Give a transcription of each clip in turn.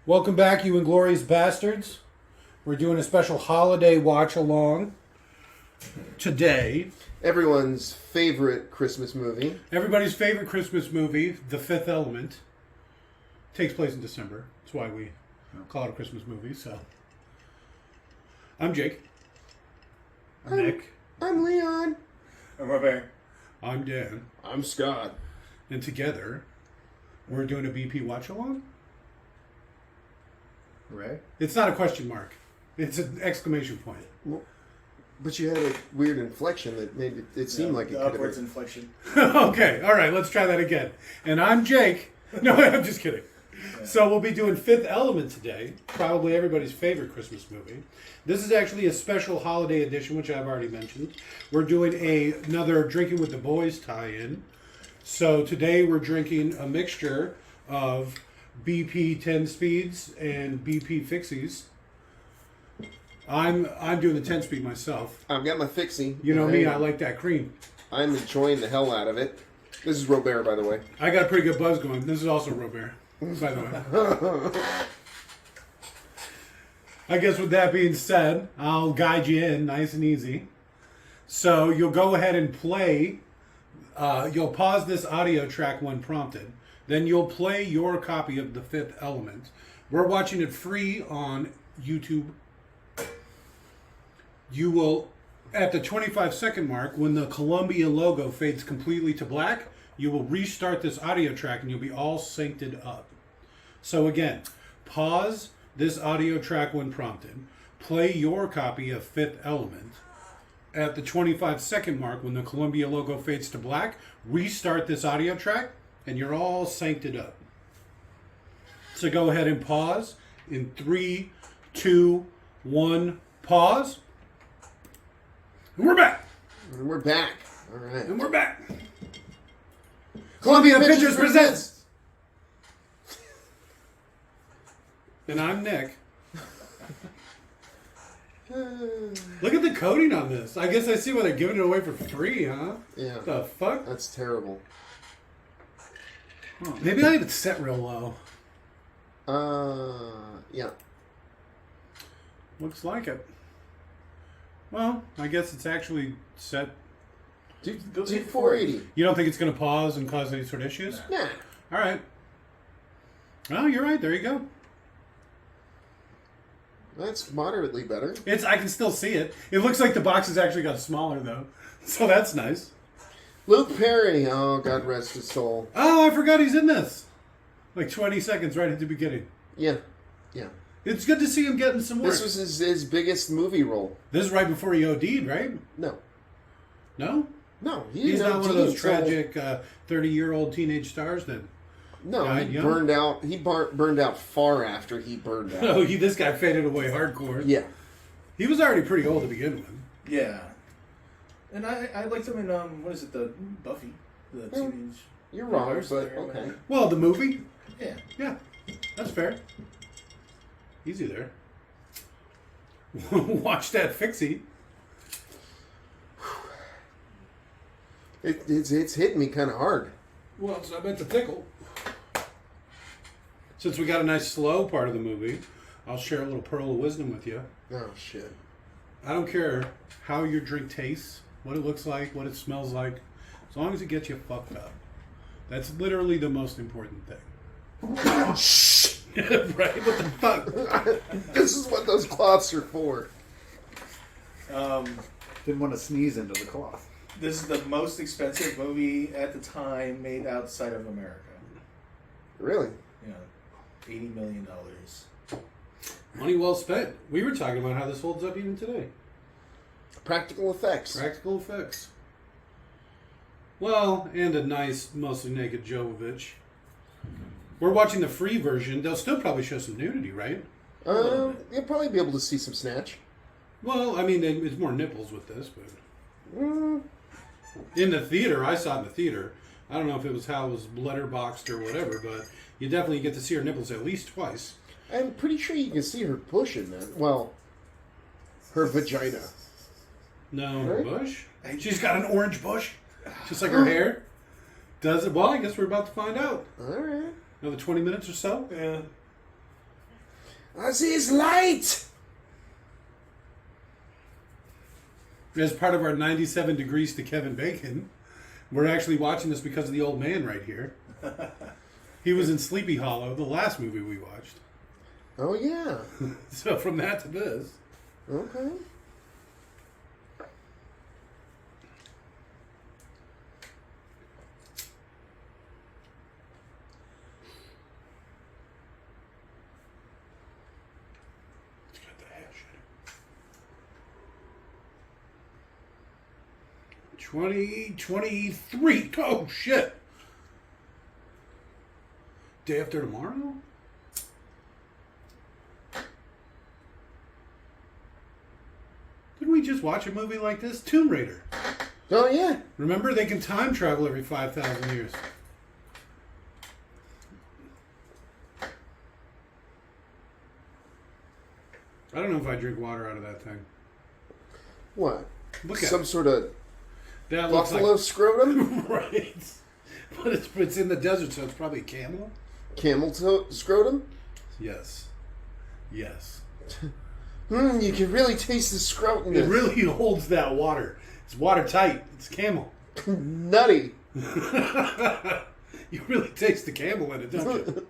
Welcome back, you inglorious bastards. We're doing a special holiday watch-along today. Everyone's favorite Christmas movie. Everybody's favorite Christmas movie, The Fifth Element, takes place in December. That's why we call it a Christmas movie. So, I'm Jake. I'm Nick. I'm Leon. I'm Robert. I'm Dan. I'm Scott. And together, we're doing a BP watch-along. Right? It's not a question mark. It's an exclamation point. Well, but you had a weird inflection that made it seem like it the could have upwards been. inflection. Okay, all right, let's try that again. And I'm Jake. No, I'm just kidding. Yeah. So we'll be doing Fifth Element today, probably everybody's favorite Christmas movie. This is actually a special holiday edition, which I've already mentioned. We're doing another Drinking with the Boys tie-in. So today we're drinking a mixture of BP 10 Speeds and BP Fixies. I'm doing the 10 Speed myself. I've got my fixie. You know me, I like that cream. I'm enjoying the hell out of it. This is Robert, by the way. I got a pretty good buzz going. This is also Robert, by the way. I guess with that being said, I'll guide you in nice and easy. So you'll go ahead and play. You'll pause this audio track when prompted. Then you'll play your copy of The Fifth Element. We're watching it free on YouTube. You will, at the 25-second mark, when the Columbia logo fades completely to black, you will restart this audio track and you'll be all synced up. So again, pause this audio track when prompted. Play your copy of Fifth Element. At the 25-second mark, when the Columbia logo fades to black, restart this audio track and you're all synced up. So go ahead and pause in 3, 2, 1, pause. And we're back. And we're back. All right. And we're back. Columbia Pictures Pictures presents. And I'm Nick. Look at the coating on this. I guess I see why they're giving it away for free, huh? Yeah. The fuck? That's terrible. Oh, maybe I have it set real low. Yeah. Looks like it. Well, I guess it's actually set. Do 480. You don't think it's going to pause and cause any sort of issues? Nah. All right. Well, you're right. There you go. That's moderately better. I can still see it. It looks like the box has actually got smaller, though. So that's nice. Luke Perry. Oh, God rest his soul. Oh, I forgot he's in this. Like 20 seconds right at the beginning. Yeah. Yeah. It's good to see him getting some work. This was his biggest movie role. This is right before he OD'd, right? No. No? No. He's not one of those until- tragic 30-year-old teenage stars that... No, died he young? burned out. He burned out far after he burned out. Oh, this guy faded away hardcore. Yeah. He was already pretty old to begin with. Yeah. And I liked him in, what is it, the Buffy? The teenage... You're wrong, vampires but there, okay. Well, the movie? Yeah. Yeah, that's fair. Easy there. Watch that fixie. It's hitting me kind of hard. Well, so I meant to tickle. Since we got a nice slow part of the movie, I'll share a little pearl of wisdom with you. Oh, shit. I don't care how your drink tastes, what it looks like, what it smells like, as long as it gets you fucked up. That's literally the most important thing. Shh! Right? What the fuck? This is what those cloths are for. Didn't want to sneeze into the cloth. This is the most expensive movie at the time made outside of America. Really? Yeah. $80 million. Money well spent. We were talking about how this holds up even today. Practical effects. Practical effects. Well, and a nice, mostly naked Jovovich. We're watching the free version. They'll still probably show some nudity, right? You'll probably be able to see some snatch. Well, I mean, it's more nipples with this, but... Mm. In the theater, I saw it in the theater. I don't know if it was how it was letterboxed or whatever, but you definitely get to see her nipples at least twice. I'm pretty sure you can see her pushing that. Well, her vagina. No, Right? bush? She's got an orange bush, just like her hair. Does it? Well, I guess we're about to find out. All right. Another 20 minutes or so? Yeah. I see his light. As part of our 97 degrees to Kevin Bacon, we're actually watching this because of the old man right here. He was in Sleepy Hollow, the last movie we watched. Oh, yeah. So from that to this. Okay. It's got the hash in it. 2023. Oh, shit. Day after tomorrow? Didn't we just watch a movie like this? Tomb Raider. Oh, yeah. Remember, they can time travel every 5,000 years. I don't know if I drink water out of that thing. What? Look at Some it. sort of That looks buffalo like... scrotum? Right. But it's in the desert, so it's probably camel? Camel scrotum? Yes. Yes. You can really taste the scrotum. It really holds that water. It's watertight. It's camel. Nutty. You really taste the camel in it, don't you?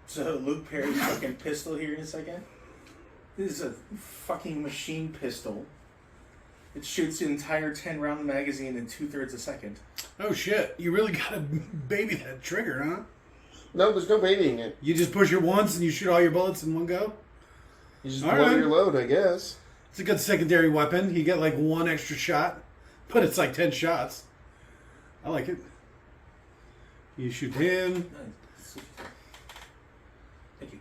So Luke Perry's fucking pistol here in a second. This is a fucking machine pistol. It shoots the entire 10-round magazine in 2/3 a second. Oh shit! You really gotta baby that trigger, huh? No, there's no babying it. You just push it once and you shoot all your bullets in one go. You just All blow right. your load, I guess. It's a good secondary weapon. You get like one extra shot, but it's like 10 shots. I like it. You shoot him. Nice. Thank you.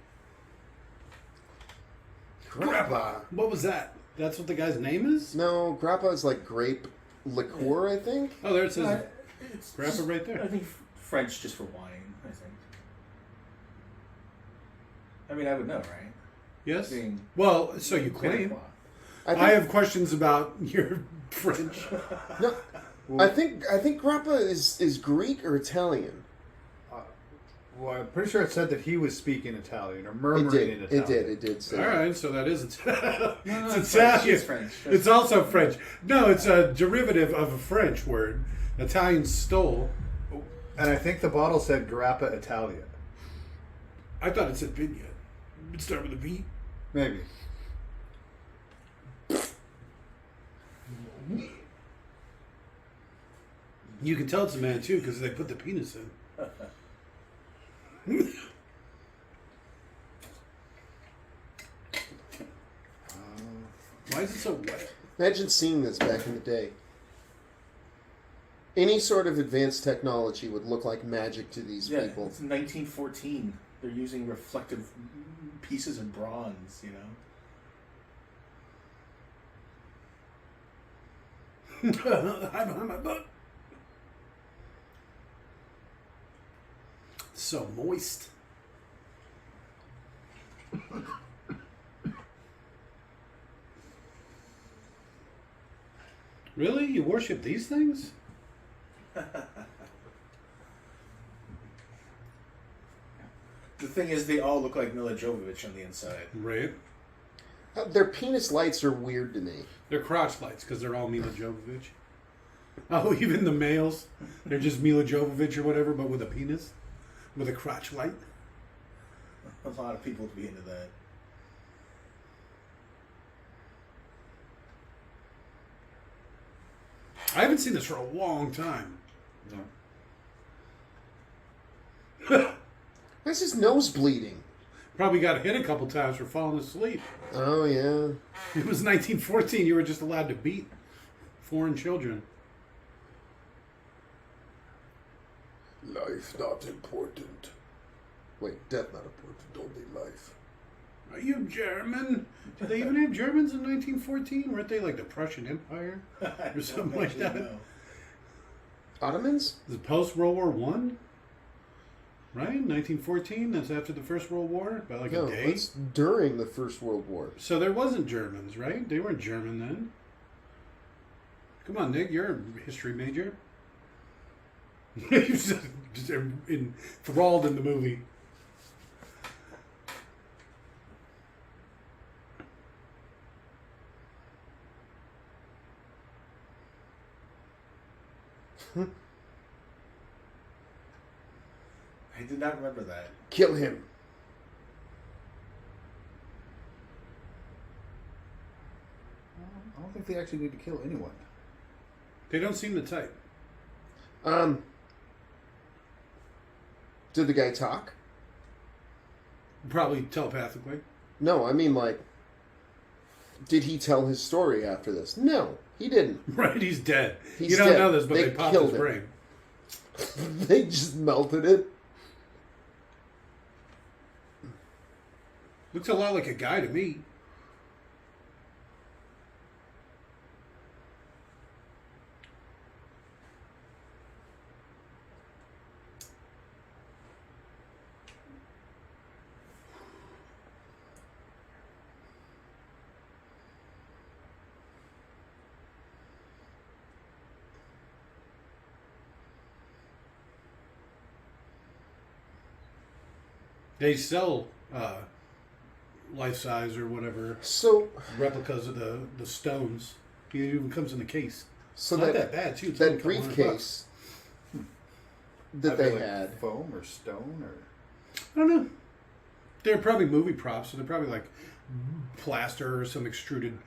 Grappa. What was that? That's what the guy's name is? No, grappa is like grape liqueur, I think. Oh, there it says It's grappa just- right there. I think French just for wine, I think. I mean, I would know, right? Yes? Being Well, so you claim. I think, I have questions about your French. no, I think grappa is Greek or Italian. Well, I'm pretty sure it said that he was speaking Italian or It murmuring did. in Italian. It did say. All that. right, so that is it's French. Italian. It's French. It's also French. No, it's a derivative of a French word. Italians stole. And I think the bottle said Grappa Italia. I thought it said vignette. It started with a V. Maybe. You can tell it's a man too because they put the penis in. Why is it so wet? Imagine seeing this back in the day. Any sort of advanced technology would look like magic to these Yeah, people. it's 1914. They're using reflective pieces of bronze, you know? I'm on my butt. So moist. Really? You worship these things? The thing is, they all look like Milla Jovovich on the inside. Right. Their penis lights are weird to me. They're crotch lights because they're all Milla Jovovich. Oh, even the males. They're just Milla Jovovich or whatever, but with a penis. With a crotch light. A lot of people would be into that. I haven't seen this for a long time. No. Why's his nose bleeding? Probably got hit a couple times for falling asleep. Oh, yeah. It was 1914. You were just allowed to beat foreign children. Life not important. Wait, death not important, only life. Are you German? Did they even have Germans in 1914? Weren't they like the Prussian Empire? Or something like that? Ottomans? Is it post World War One? Right, 1914. That's after the First World War, about like No, a day. that's during the First World War. So there wasn't Germans, right? They weren't German then. Come on, Nick, you're a history major. You're just enthralled in the movie. I did not remember that. Kill him. I don't think they actually need to kill anyone. They don't seem the type. Did the guy talk? Probably telepathically. No, I mean, like, did he tell his story after this? No, he didn't. Right, he's dead. He's you don't dead. know this, but They they popped killed his him. brain. They just melted it. Looks a lot like a guy to me. They sell life size or whatever So, replicas of the stones. It even comes in the case. so Not that that bad too. It's that only a couple $100. briefcase that Are they like had. foam or stone or I don't know. They're probably movie props, so they're probably like plaster or some extruded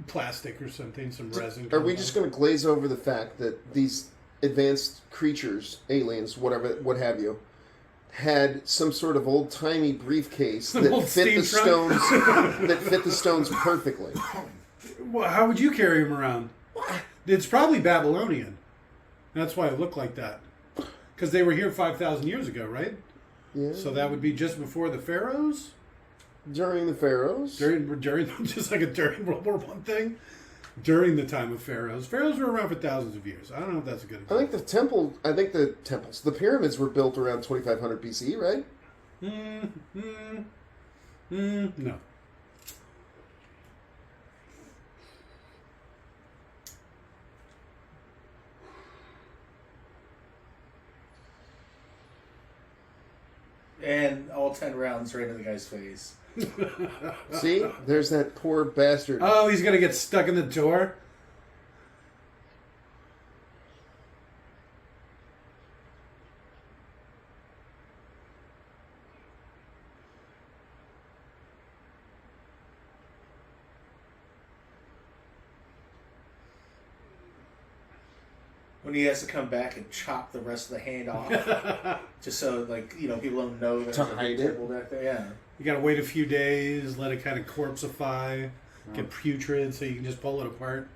plastic or something, some resin. Are we just going to glaze over the fact that these advanced creatures, aliens, whatever, what have you, had some sort of old timey briefcase An that old fit the steam trunk? stones that fit the stones perfectly? Well, how would you carry them around? It's probably Babylonian. That's why it looked like that. Because they were here 5,000 years ago, right? Yeah. So that would be just before the pharaohs? During the pharaohs. During just like a during World War One thing? During the time of pharaohs. Pharaohs were around for thousands of years. I don't know if that's a good I example. think the temples, the pyramids were built around 2500 BC, right? No. And all 10 rounds right in the guy's face. See, there's that poor bastard. Oh, he's going to get stuck in the door? When he has to come back and chop the rest of the hand off. Just so, like, you know, people don't know there's To a big hide it? temple back there. Yeah. You got to wait a few days, let it kind of corpseify, get putrid so you can just pull it apart.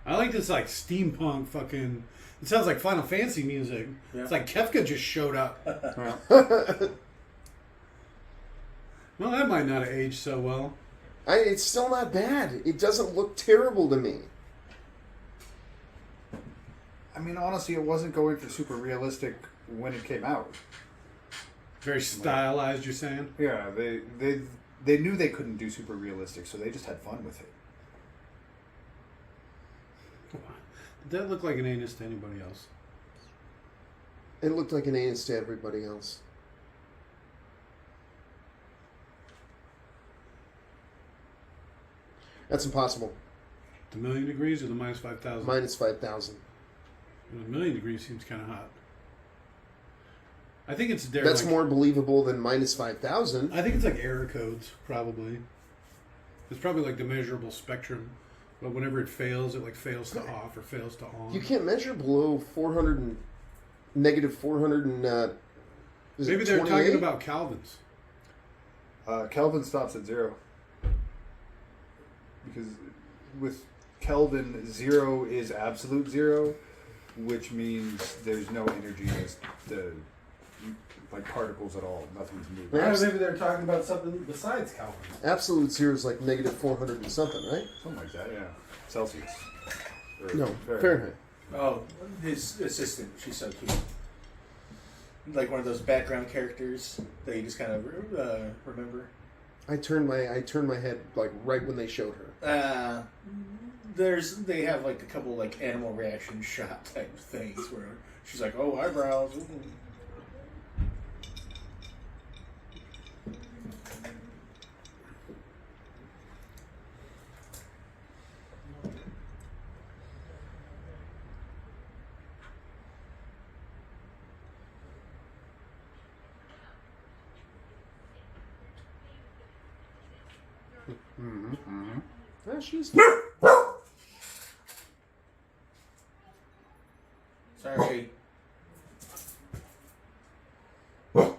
I like this, like, steampunk fucking... It sounds like Final Fantasy music. Yeah. It's like Kefka just showed up. Well, that might not have aged so well. It's still not bad. It doesn't look terrible to me. I mean, honestly, it wasn't going for super realistic when it came out. Very stylized, you're saying? Yeah, they knew they couldn't do super realistic, so they just had fun with it. Did that look like an anus to anybody else? It looked like an anus to everybody else. That's impossible. The million degrees or the minus 5,000? Minus 5,000. A million degrees seems kind of hot. I think it's there. That's like, more believable than minus 5,000. I think it's like error codes, probably. It's probably like the measurable spectrum, but whenever it fails, it like fails to off or fails to on. You can't measure below 400 and negative 400 and is Maybe it they're 28? talking about Calvin's. Kelvin stops at 0. Because with Kelvin, 0 is absolute 0, which means there's no energy as the like particles at all. Nothing's moving. Yeah. Maybe they're talking about something besides Calvin's. Absolute zero is like negative 400 and something, right? Something like that, yeah. Celsius. Or No, Fahrenheit. Oh, his assistant. She's so cute. Like one of those background characters that you just kind of remember. I turned my head like right when they showed her. They have like a couple like animal reaction shot type things where she's like, oh, eyebrows. Ooh. Oh, she's Sorry. What's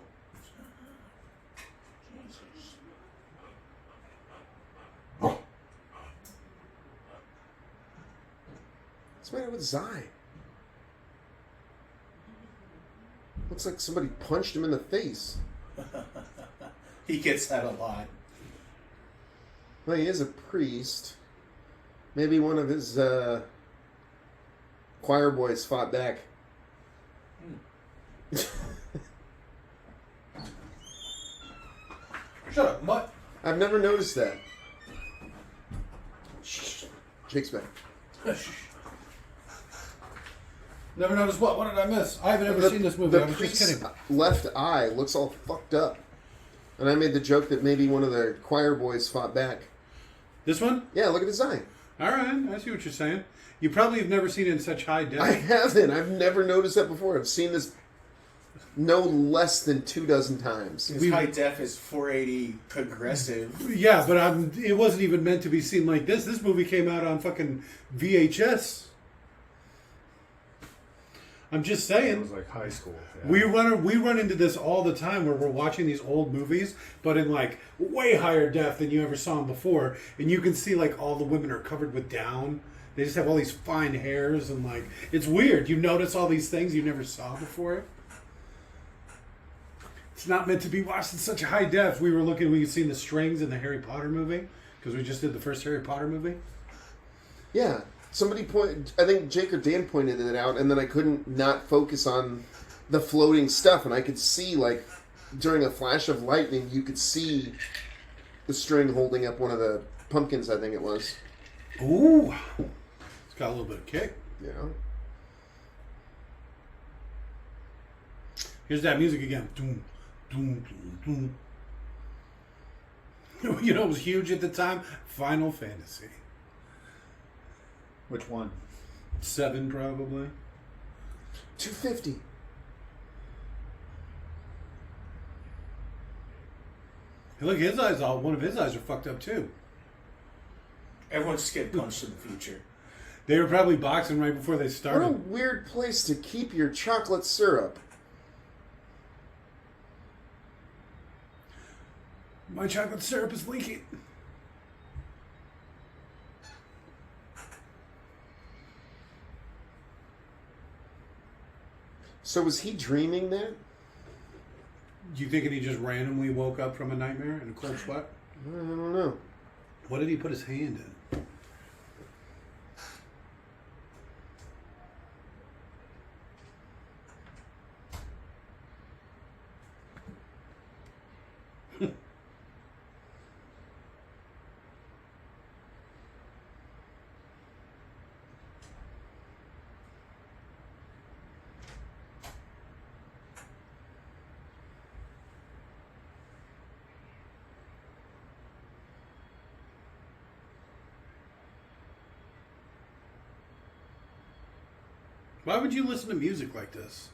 the matter with Zai? Looks like somebody punched him in the face. He gets that a lot. Well, he is a priest. Maybe one of his choir boys fought back. Shut up, mutt. I've never noticed that. Shh. Jake's back. Never noticed what? What did I miss? I haven't ever seen this movie. The I was just priest's kidding. left eye looks all fucked up. And I made the joke that maybe one of the choir boys fought back. This one? Yeah, look at his eye. All right, I see what you're saying. You probably have never seen it in such high def. I haven't. I've never noticed that before. I've seen this no less than 24 times. His high def is 480 progressive. Yeah, but it wasn't even meant to be seen like this. This movie came out on fucking VHS. I'm just It saying. was like high school. Yeah. We run into this all the time where we're watching these old movies, but in like way higher def than you ever saw them before, and you can see like all the women are covered with down. They just have all these fine hairs, and like it's weird. You notice all these things you never saw before. It's not meant to be watched in such a high def. We could see the strings in the Harry Potter movie because we just did the first Harry Potter movie. Yeah. I think Jake or Dan pointed it out, and then I couldn't not focus on the floating stuff, and I could see, like, during a flash of lightning, you could see the string holding up one of the pumpkins, I think it was. Ooh. It's got a little bit of kick. Yeah. Here's that music again. Doom, doom, doom, doom. You know what was huge at the time? Final Fantasy. Which one? 7, probably. 250. Hey, look, one of his eyes are fucked up too. Everyone's just getting punched in the future. They were probably boxing right before they What a started. weird place to keep your chocolate syrup. My chocolate syrup is leaking. So was he dreaming that? You thinking he just randomly woke up from a nightmare in a cold sweat? I don't know. What did he put his hand in? Why would you listen to music like this?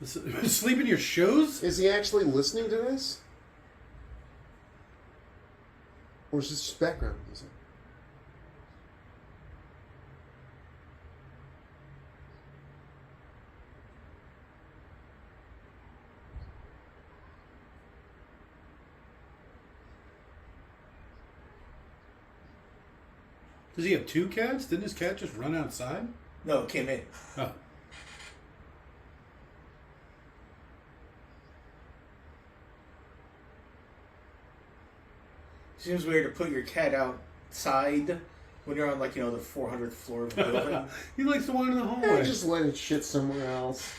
Sleep in your shoes? Is he actually listening to this? Or is this just background music? Does he have 2 cats? Didn't his cat just run outside? No, it came in. Oh. Seems weird to put your cat outside When you're on, like, the 400th floor of a building. He likes to wander in the Yeah, hallway. just let it shit somewhere else.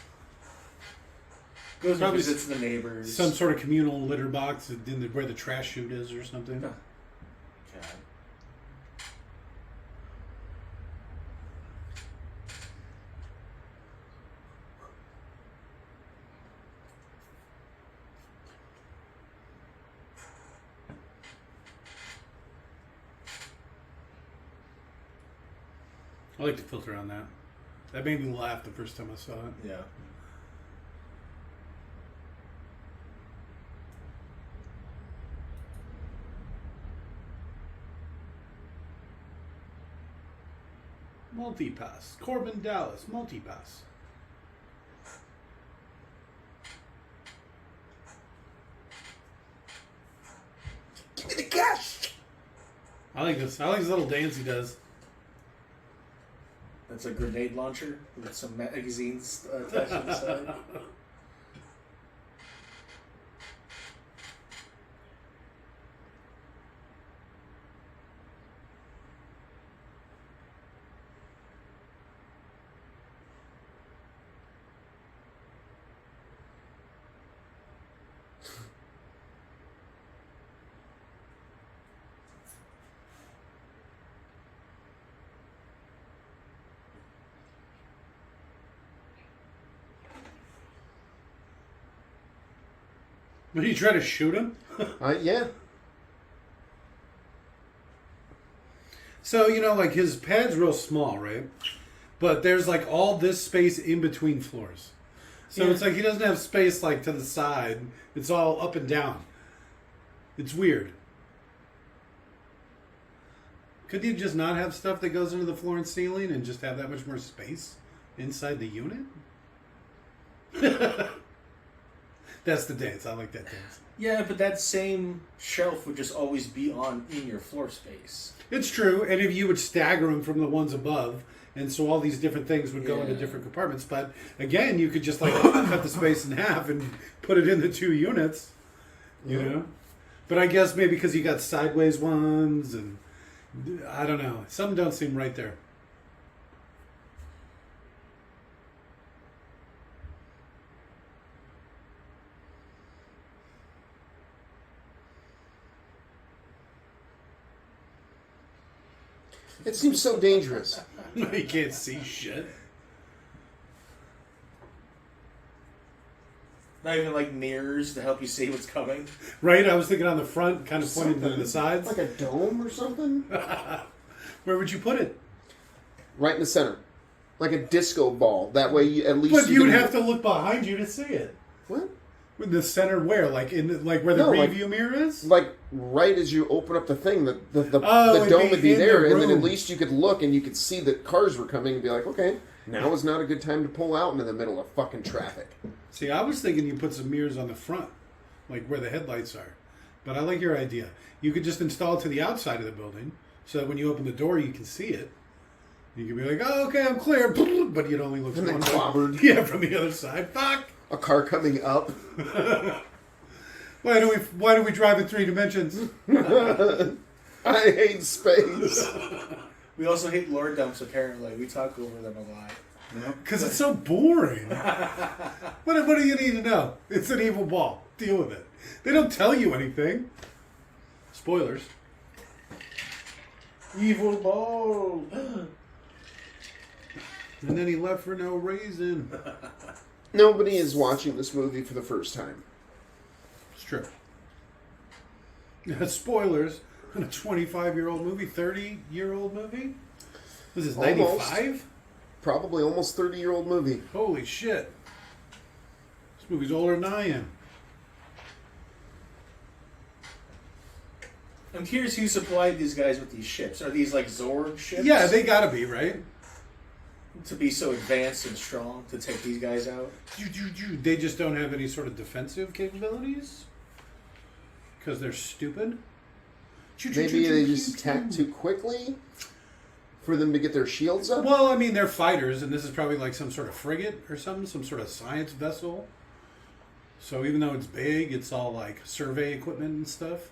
Goes and Probably visits the neighbors. Some sort of communal litter box where the trash chute is or something. God. I like the filter on that. That made me laugh the first time I saw it. Yeah. Multipass. Corbin Dallas. Multipass. Give me the cash! I like this. I like this little dance he does. That's a grenade launcher with some magazines attached to the side. When you try to shoot him? Yeah. So, like his pad's real small, right? But there's like all this space in between floors. So Yeah. it's like he doesn't have space like to the side. It's all up and down. It's weird. Could you just not have stuff that goes into the floor and ceiling and just have that much more space inside the unit? That's the dance. I like that dance. Yeah, but that same shelf would just always be in your floor space. It's true, and if you would stagger them from the ones above, and so all these different things would go into Yeah. different compartments. But again, you could just like cut the space in half and put it in the 2 units, you know. But I guess maybe because you got sideways ones, and I don't know, some don't seem right there. It seems so dangerous. You can't see shit. Not even like mirrors to help you see what's coming. Right? I was thinking on the front, kind of pointing to the sides. Like a dome or something? Where would you put it? Right in the center. Like a disco ball. That way, at least But you would can- have to look behind you to see it. What? In the center where? Like where the No, like- review mirror is? Like right as you open up the thing, the Oh, it'd dome be would be in the there, and then at room. least you could look and you could see that cars were coming and be like, okay, now is not a good time to pull out into the middle of fucking traffic. See, I was thinking you put some mirrors on the front, like where the headlights are. But I like your idea. You could just install it to the outside of the building, so that when you open the door, you can see it. You can be like, "Oh, okay, I'm clear," but you'd only look And then one way. clobbered. Yeah, from the other side. Fuck. A car coming up. Why do we drive in 3 dimensions? I hate space. We also hate lore dumps, apparently. We talk over them a lot. Because it's so boring. What do you need to know? It's an evil ball. Deal with it. They don't tell you anything. Spoilers. Evil ball! And then he left for no reason. Nobody is watching this movie for the first time. It's true. Spoilers on a 25-year-old movie, 30-year-old movie? Was this Almost. 95? Probably almost 30-year-old movie. Holy shit. This movie's older than I am. I'm curious who supplied these guys with these ships. Are these like Zorg ships? Yeah, they gotta be, right? To be so advanced and strong to take these guys out? They just don't have any sort of defensive capabilities? Because they're stupid? Maybe they just attack too quickly for them to get their shields up. Well, I mean, they're fighters, and this is probably like some sort of frigate or something, some sort of science vessel. So even though it's big, it's all like survey equipment and stuff.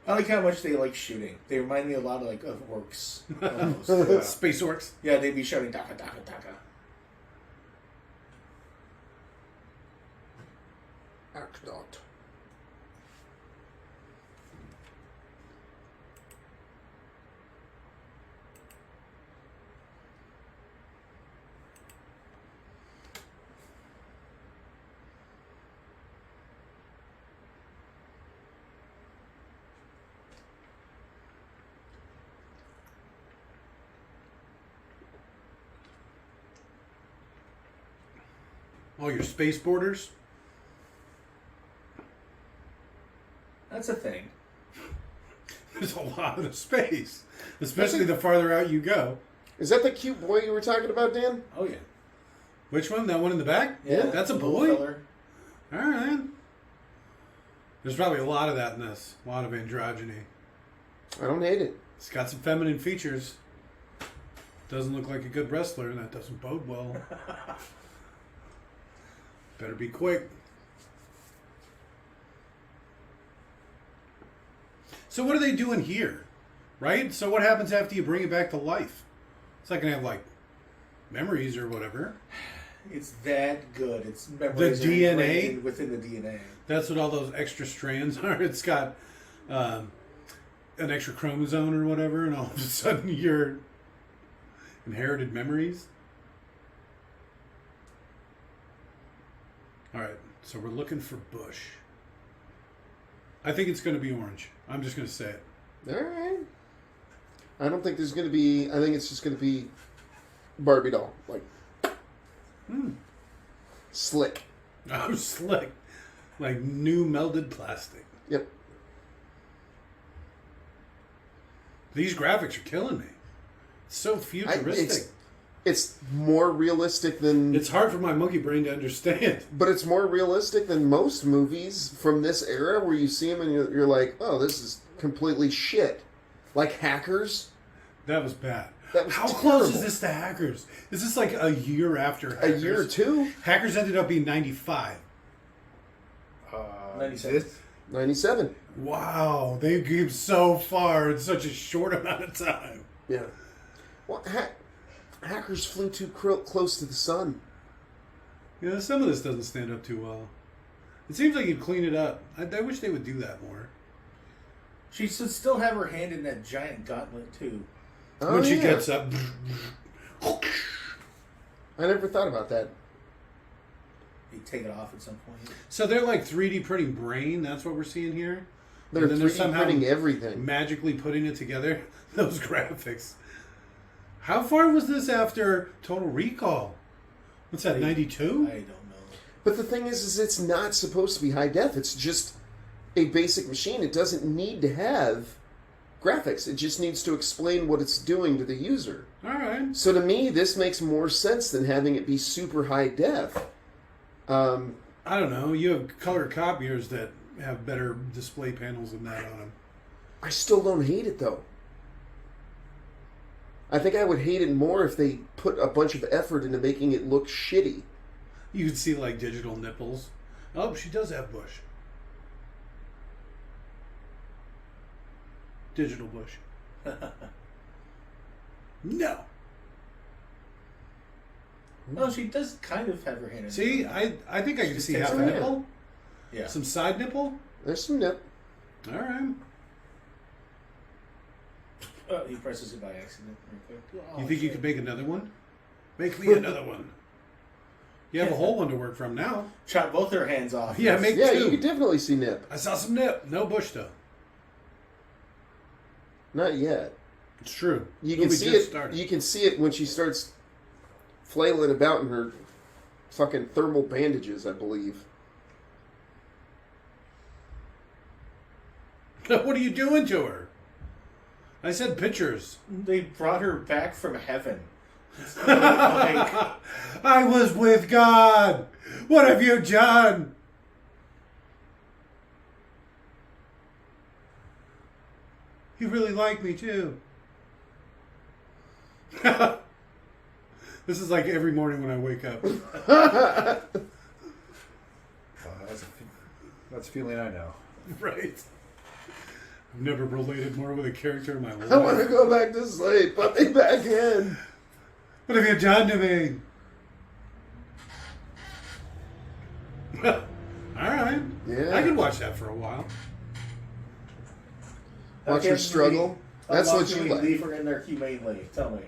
I like how much they like shooting. They remind me a lot of orcs. Almost. Space orcs. Yeah, they'd be shouting "Daka Daka Daka." Accident. All your space borders. That's a thing. There's a lot of space, especially the farther out you go. Is that the cute boy you were talking about, Dan? Oh yeah. Which one? That one in the back? Yeah, That's a the boy. little feller. All right. There's probably a lot of that in this. A lot of androgyny. I don't hate it. It's got some feminine features. Doesn't look like a good wrestler, and that doesn't bode well. Better be quick. So what are they doing here? Right? So what happens after you bring it back to life? It's not going to have, like, memories or whatever. It's that good. It's memories The are DNA? ingrained within the DNA. That's what all those extra strands are. It's got an extra chromosome or whatever, and all of a sudden you're inherited memories. All right, so we're looking for Bush. I think it's going to be orange. I'm just going to say it. All right. I don't think there's going to be... I think it's just going to be Barbie doll. Like, slick. Oh, slick. Like new melded plastic. Yep. These graphics are killing me. It's so futuristic. It's more realistic than... It's hard for my monkey brain to understand. But it's more realistic than most movies from this era where you see them and you're like, oh, this is completely shit. Like Hackers. That was bad. That was How terrible. close is this to Hackers? Is this like a year after A Hackers? year or two? Hackers ended up being 95. 97. 97. Wow, they came so far in such a short amount of time. Yeah. Well, Hackers flew too close to the sun. Yeah, some of this doesn't stand up too well. It seems like you'd clean it up. I wish they would do that more. She should still have her hand in that giant gauntlet too. Oh, When she yeah. gets up. I never thought about that. You take it off at some point. So they're like 3D printing brain. That's what we're seeing here. They're And then 3D somehow printing everything. magically putting it together. Those graphics. How far was this after Total Recall? What's that, 92? I don't know. But the thing is it's not supposed to be high def. It's just a basic machine. It doesn't need to have graphics. It just needs to explain what it's doing to the user. All right. So to me, this makes more sense than having it be super high def. I don't know. You have color copiers that have better display panels than that on them. I still don't hate it though. I think I would hate it more if they put a bunch of effort into making it look shitty. You could see like digital nipples. Oh, she does have bush. Digital bush. No. No, she does kind of have her hand in See, there. I think I can Just see takes half a her hand. nipple. Yeah. Some side nipple. There's some nip. All right. Oh, he presses it by accident. Real quick. Oh, You think you shit. could make another one? Make me another one. You have a whole one to work from now. Chop both her hands off? Yeah, make Yeah, two. you could definitely see nip. I saw some nip. No bush though. Not yet. It's true. You Movie can see just it. started. You can see it when she starts flailing about in her fucking thermal bandages, I believe. What are you doing to her? I said pictures. They brought her back from heaven. Like, I was with God. What have you done? You really like me too. This is like every morning when I wake up. That's a feeling I know. Right. I've never related more with a character in my life. I want to go back to sleep. Put me back in. What have you done to me? Alright. Yeah. I could watch that for a while. Watch her struggle. That's what you like. Leave her in there humanely. Tell me.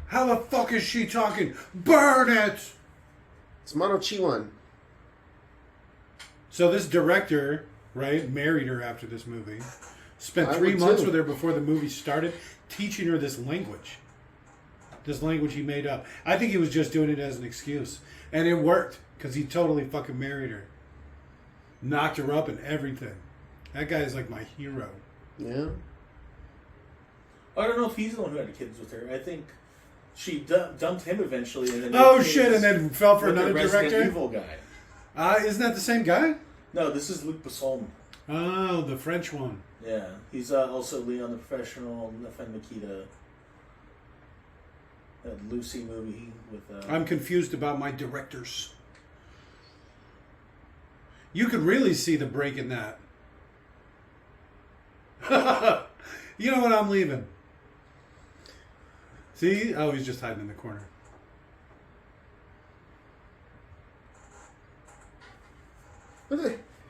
How the fuck is she talking? Burn it! It's Mono Chiwan. So this director, right, married her after this movie. Spent I 3 would months too. with her before the movie started, teaching her this language. This language he made up. I think he was just doing it as an excuse. And it worked, because he totally fucking married her. Knocked her up and everything. That guy is like my hero. Yeah. I don't know if he's the one who had kids with her. I think she dumped him eventually, and then Oh made shit, kids and then fell for with the another Resident director? Evil guy. Isn't that the same guy? No, this is Luc Besson. Oh, the French one. Yeah, he's also Leon the Professional, Nefen Nikita, that Lucy movie with. I'm confused about my directors. You could really see the break in that. You know what? I'm leaving. See? Oh, he's just hiding in the corner.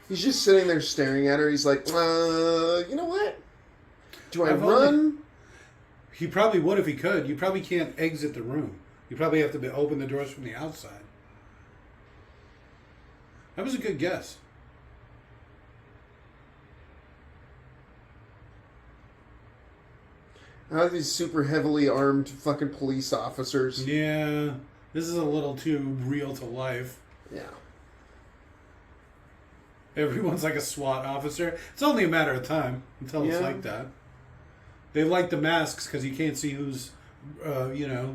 He's just sitting there staring at her. He's like, you know what? Do I I've run? only- He probably would if he could. You probably can't exit the room. You probably have to open the doors from the outside. That was a good guess. How are these super heavily armed fucking police officers? Yeah, this is a little too real to life. Yeah. Everyone's like a SWAT officer. It's only a matter of time until it's Yeah. like that. They like the masks because you can't see who's, oppressing You have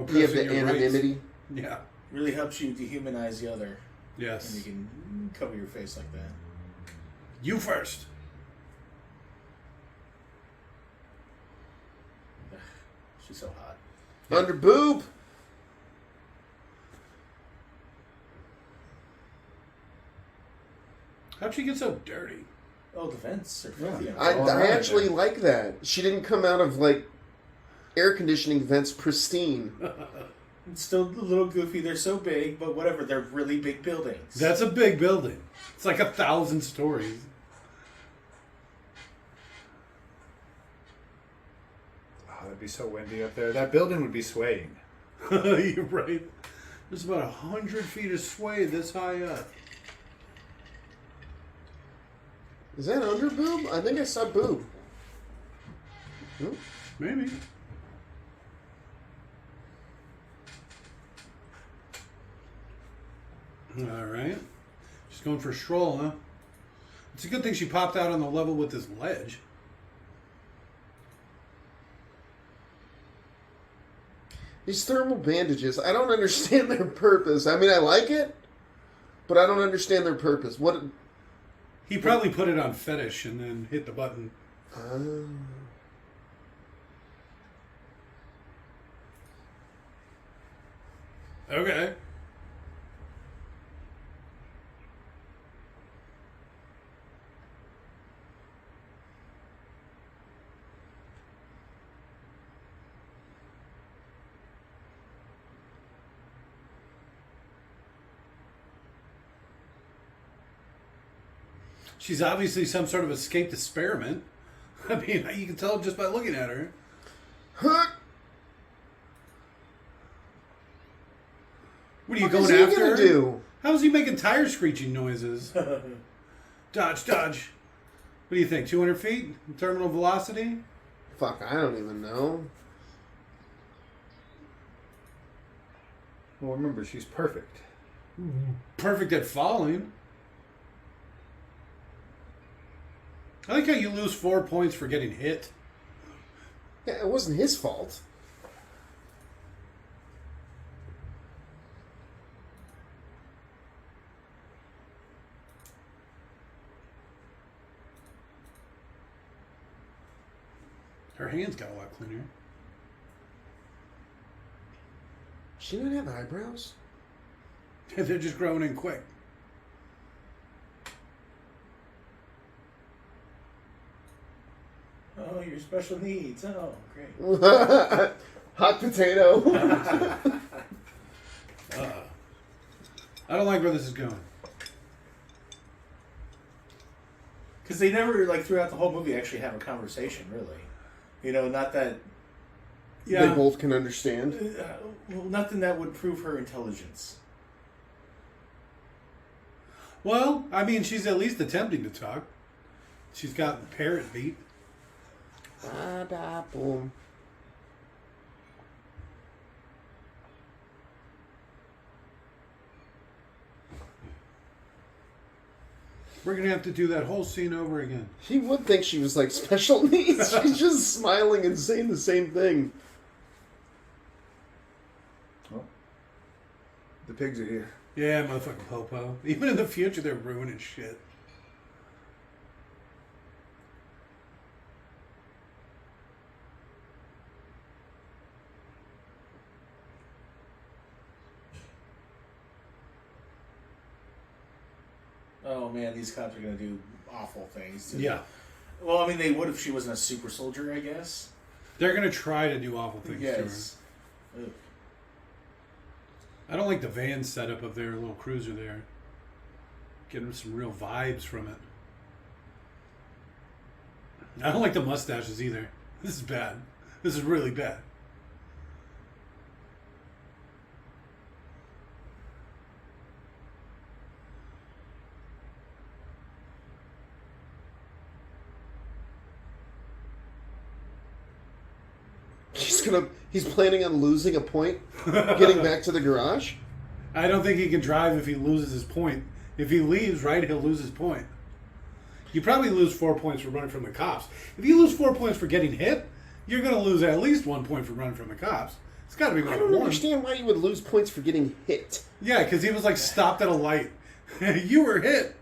the your rights. anonymity. Yeah. really helps you dehumanize the other, and you Yes. can cover your face like that. You first. She's so hot. Under boob. How'd she get so dirty? Oh, the vents are filthy. Yeah. on her. I actually like that. She didn't come out of like air conditioning vents pristine. It's still a little goofy. They're so big, but whatever. They're really big buildings. That's a big building. It's like 1,000 stories. Oh, it'd be so windy up there. That building would be swaying. You're right. There's about 100 feet of sway this high up. Is that under boob? I think I saw boob. Hmm? Maybe. All right. She's going for a stroll, huh? It's a good thing she popped out on the level with this ledge. These thermal bandages, I don't understand their purpose. I mean, I like it, but I don't understand their purpose. What? He probably put it on fetish and then hit the button. Okay. She's obviously some sort of escaped experiment. I mean, you can tell just by looking at her. Huh? What are you What going is he after gonna her? do? How's he making tire screeching noises? Dodge, dodge. What do you think? 200 feet? Terminal velocity? Fuck, I don't even know. Well, remember, she's perfect. Perfect at falling. I like how you lose 4 points for getting hit. Yeah, it wasn't his fault. Her hands got a lot cleaner. She didn't have eyebrows. They're just growing in quick. your special needs. Oh, great. Hot potato. I don't like where this is going. Because they never, like, throughout the whole movie, actually have a conversation, really. You know, not that... They both can understand. Well, nothing that would prove her intelligence. Well, I mean, she's at least attempting to talk. She's got parrot beat. Boom. We're going to have to do that whole scene over again. He would think she was like special needs. She's just smiling and saying the same thing. Oh. The pigs are here. Yeah, motherfucking Popo. Even in the future, they're ruining shit. Oh, man, these cops are going to do awful things. Yeah. Well, I mean, they would if she wasn't a super soldier, I guess. They're going to try to do awful things Yes. to her. I don't like the van setup of their little cruiser there. Getting some real vibes from it. I don't like the mustaches either. This is bad. This is really bad. He's planning on losing a point, getting back to the garage. I don't think he can drive if he loses his point. If he leaves, right, he'll lose his point. You probably lose 4 points for running from the cops. If you lose 4 points for getting hit, you're going to lose at least 1 point for running from the cops. It's got to be more I than don't one. understand why you would lose points for getting hit. Yeah, because he was like stopped at a light. You were hit.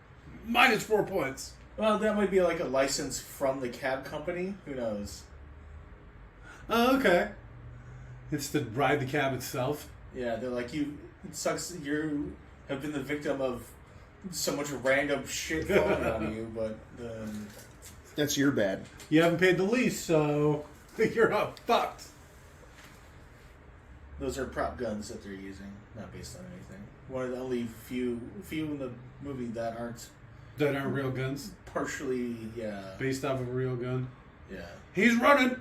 Minus 4 points. Well, that might be like a license from the cab company. Who knows? Oh, okay. It's to ride the cab itself. Yeah, they're like, it sucks that you have been the victim of so much random shit falling on you, but... That's your bad. You haven't paid the lease, so you're up fucked. Those are prop guns that they're using, not based on anything. One of the only few in the movie that aren't real guns. partially, yeah. Based off of a real gun. Yeah. He's running.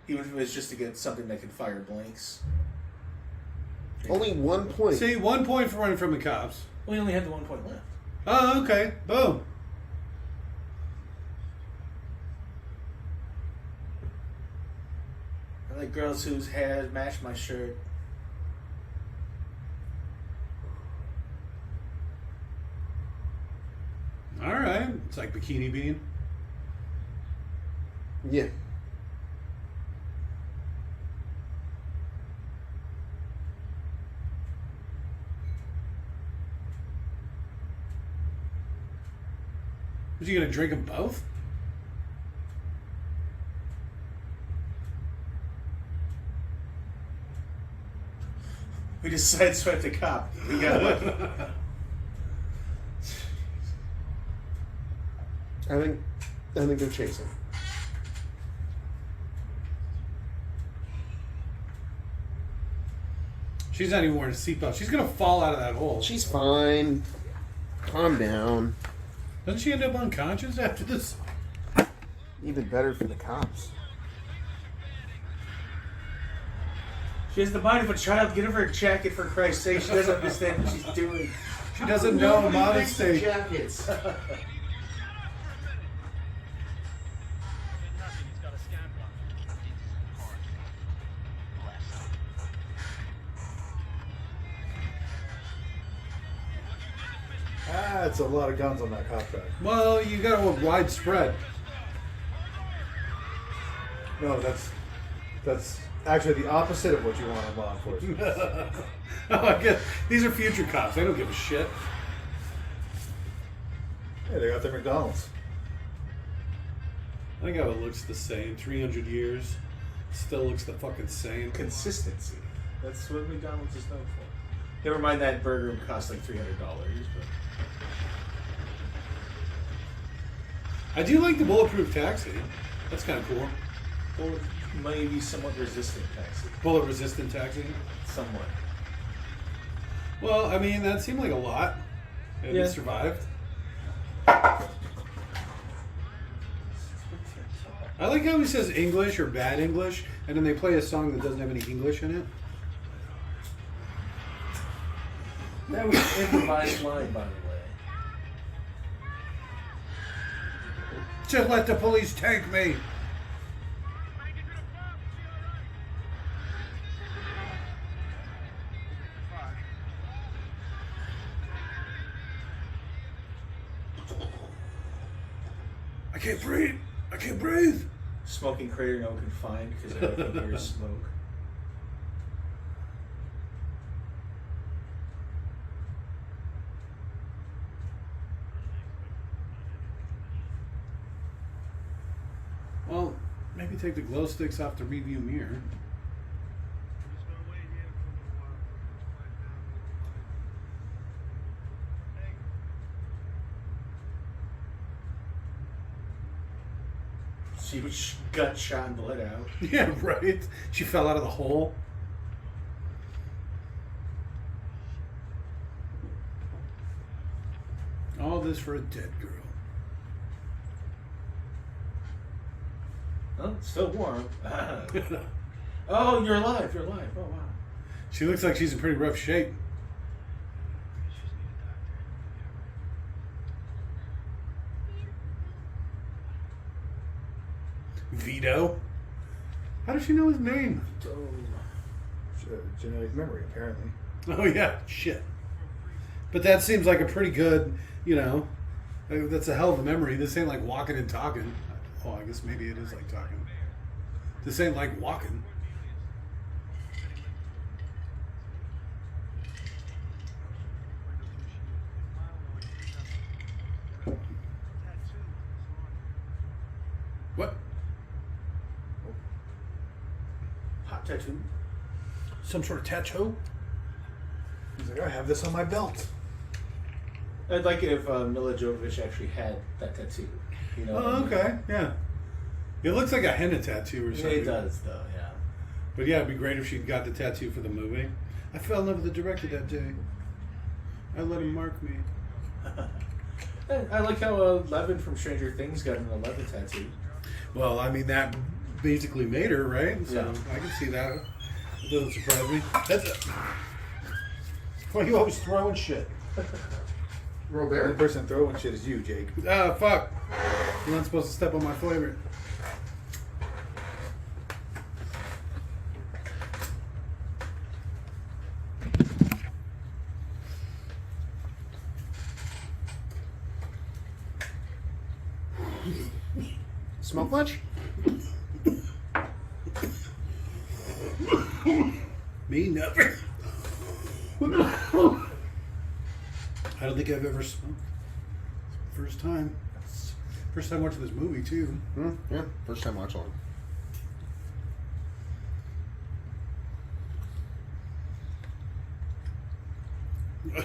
Even if it was just to get something that could fire blanks. Only 1 point. See, 1 point for running from the cops. We only had the 1 point left. Oh, okay. Boom. I like girls whose hair match my shirt. All right. It's like Bikini Bean. Yeah. Was he going to drink them both? We just sideswiped the cop. We got lucky. I think they're chasing. She's not even wearing a seatbelt. She's going to fall out of that hole. She's fine. Calm down. Doesn't she end up unconscious after this? Even better for the cops. She has the mind of a child. Get her a jacket, for Christ's sake. She doesn't understand what she's doing. She doesn't know modesty. Jackets. That's a lot of guns on that cop guy. Well, you got a widespread. No, that's actually the opposite of what you want in law enforcement. Oh, I guess these are future cops. They don't give a shit. Hey, they got their McDonald's. I think how it looks the same. 300 years. Still looks the fucking same. Consistency. That's what McDonald's is known for. Never mind that burger would cost like $300, but... I do like the bulletproof taxi. That's kind of cool. Bullet may be somewhat resistant taxi. Bullet resistant taxi. Somewhat. Well, I mean, that seemed like a lot. And Yeah. it survived. I like how he says English or bad English, and then they play a song that doesn't have any English in it. That was an improvised line, by the way. Just let the police take me. I can't breathe. I can't breathe. Smoking crater no one can find because everything here is smoke. Well, maybe take the glow sticks off the review mirror. She was gut shot and bled out. Yeah, right. She fell out of the hole. All this for a dead girl. Oh, it's still warm. Oh, you're alive. You're alive. Oh, wow. She looks like she's in pretty rough shape. Vito? How does she know his name? Genetic memory, apparently. Oh, yeah. Shit. But that seems like a pretty good, you know, that's a hell of a memory. This ain't like walking and talking. Oh, I guess maybe it is like talking. This ain't like walking. What? Hot tattoo. Some sort of tattoo? He's like, I have this on my belt. I'd like it if Milla Jovovich actually had that tattoo. You know what I Oh, mean? okay. Yeah. It looks like a henna tattoo or Yeah, something. it does, though, yeah. But yeah, it'd be great if she got the tattoo for the movie. I fell in love with the director that day. I let him mark me. I like how Levin from Stranger Things got an 11 tattoo. Well, I mean, that basically made her, right? So Yeah. I can see that. It doesn't surprise me. That's it. Why are you always throwing shit? The only Robert. person throwing shit is you, Jake. Ah, fuck. You're not supposed to step on my flavor. Smoke much? Me, never. I don't think I've ever smoked. First time. First time watching this movie, too. Yeah, first time watching it.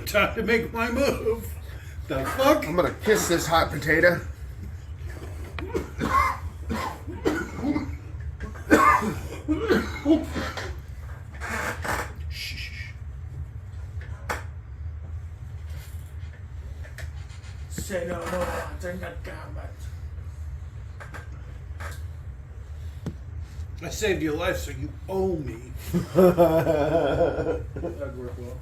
Time to make my move. The fuck? I'm gonna kiss this hot potato. Shh. Say no, no, turn that combat. I saved your life, so you owe me. That'd work well.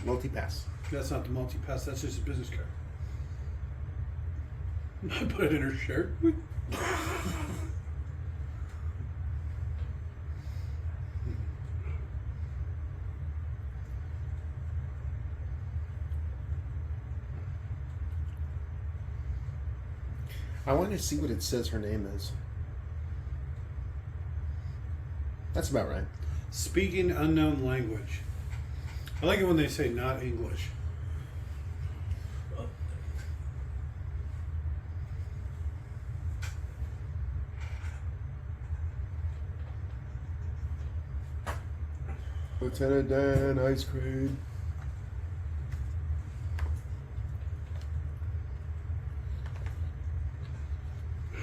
Multi-pass. That's not the multi-pass, that's just a business card. I put it in her shirt. I want to see what it says her name is. That's about right. Speaking unknown language. I like it when they say not English. Lieutenant Dan, ice cream.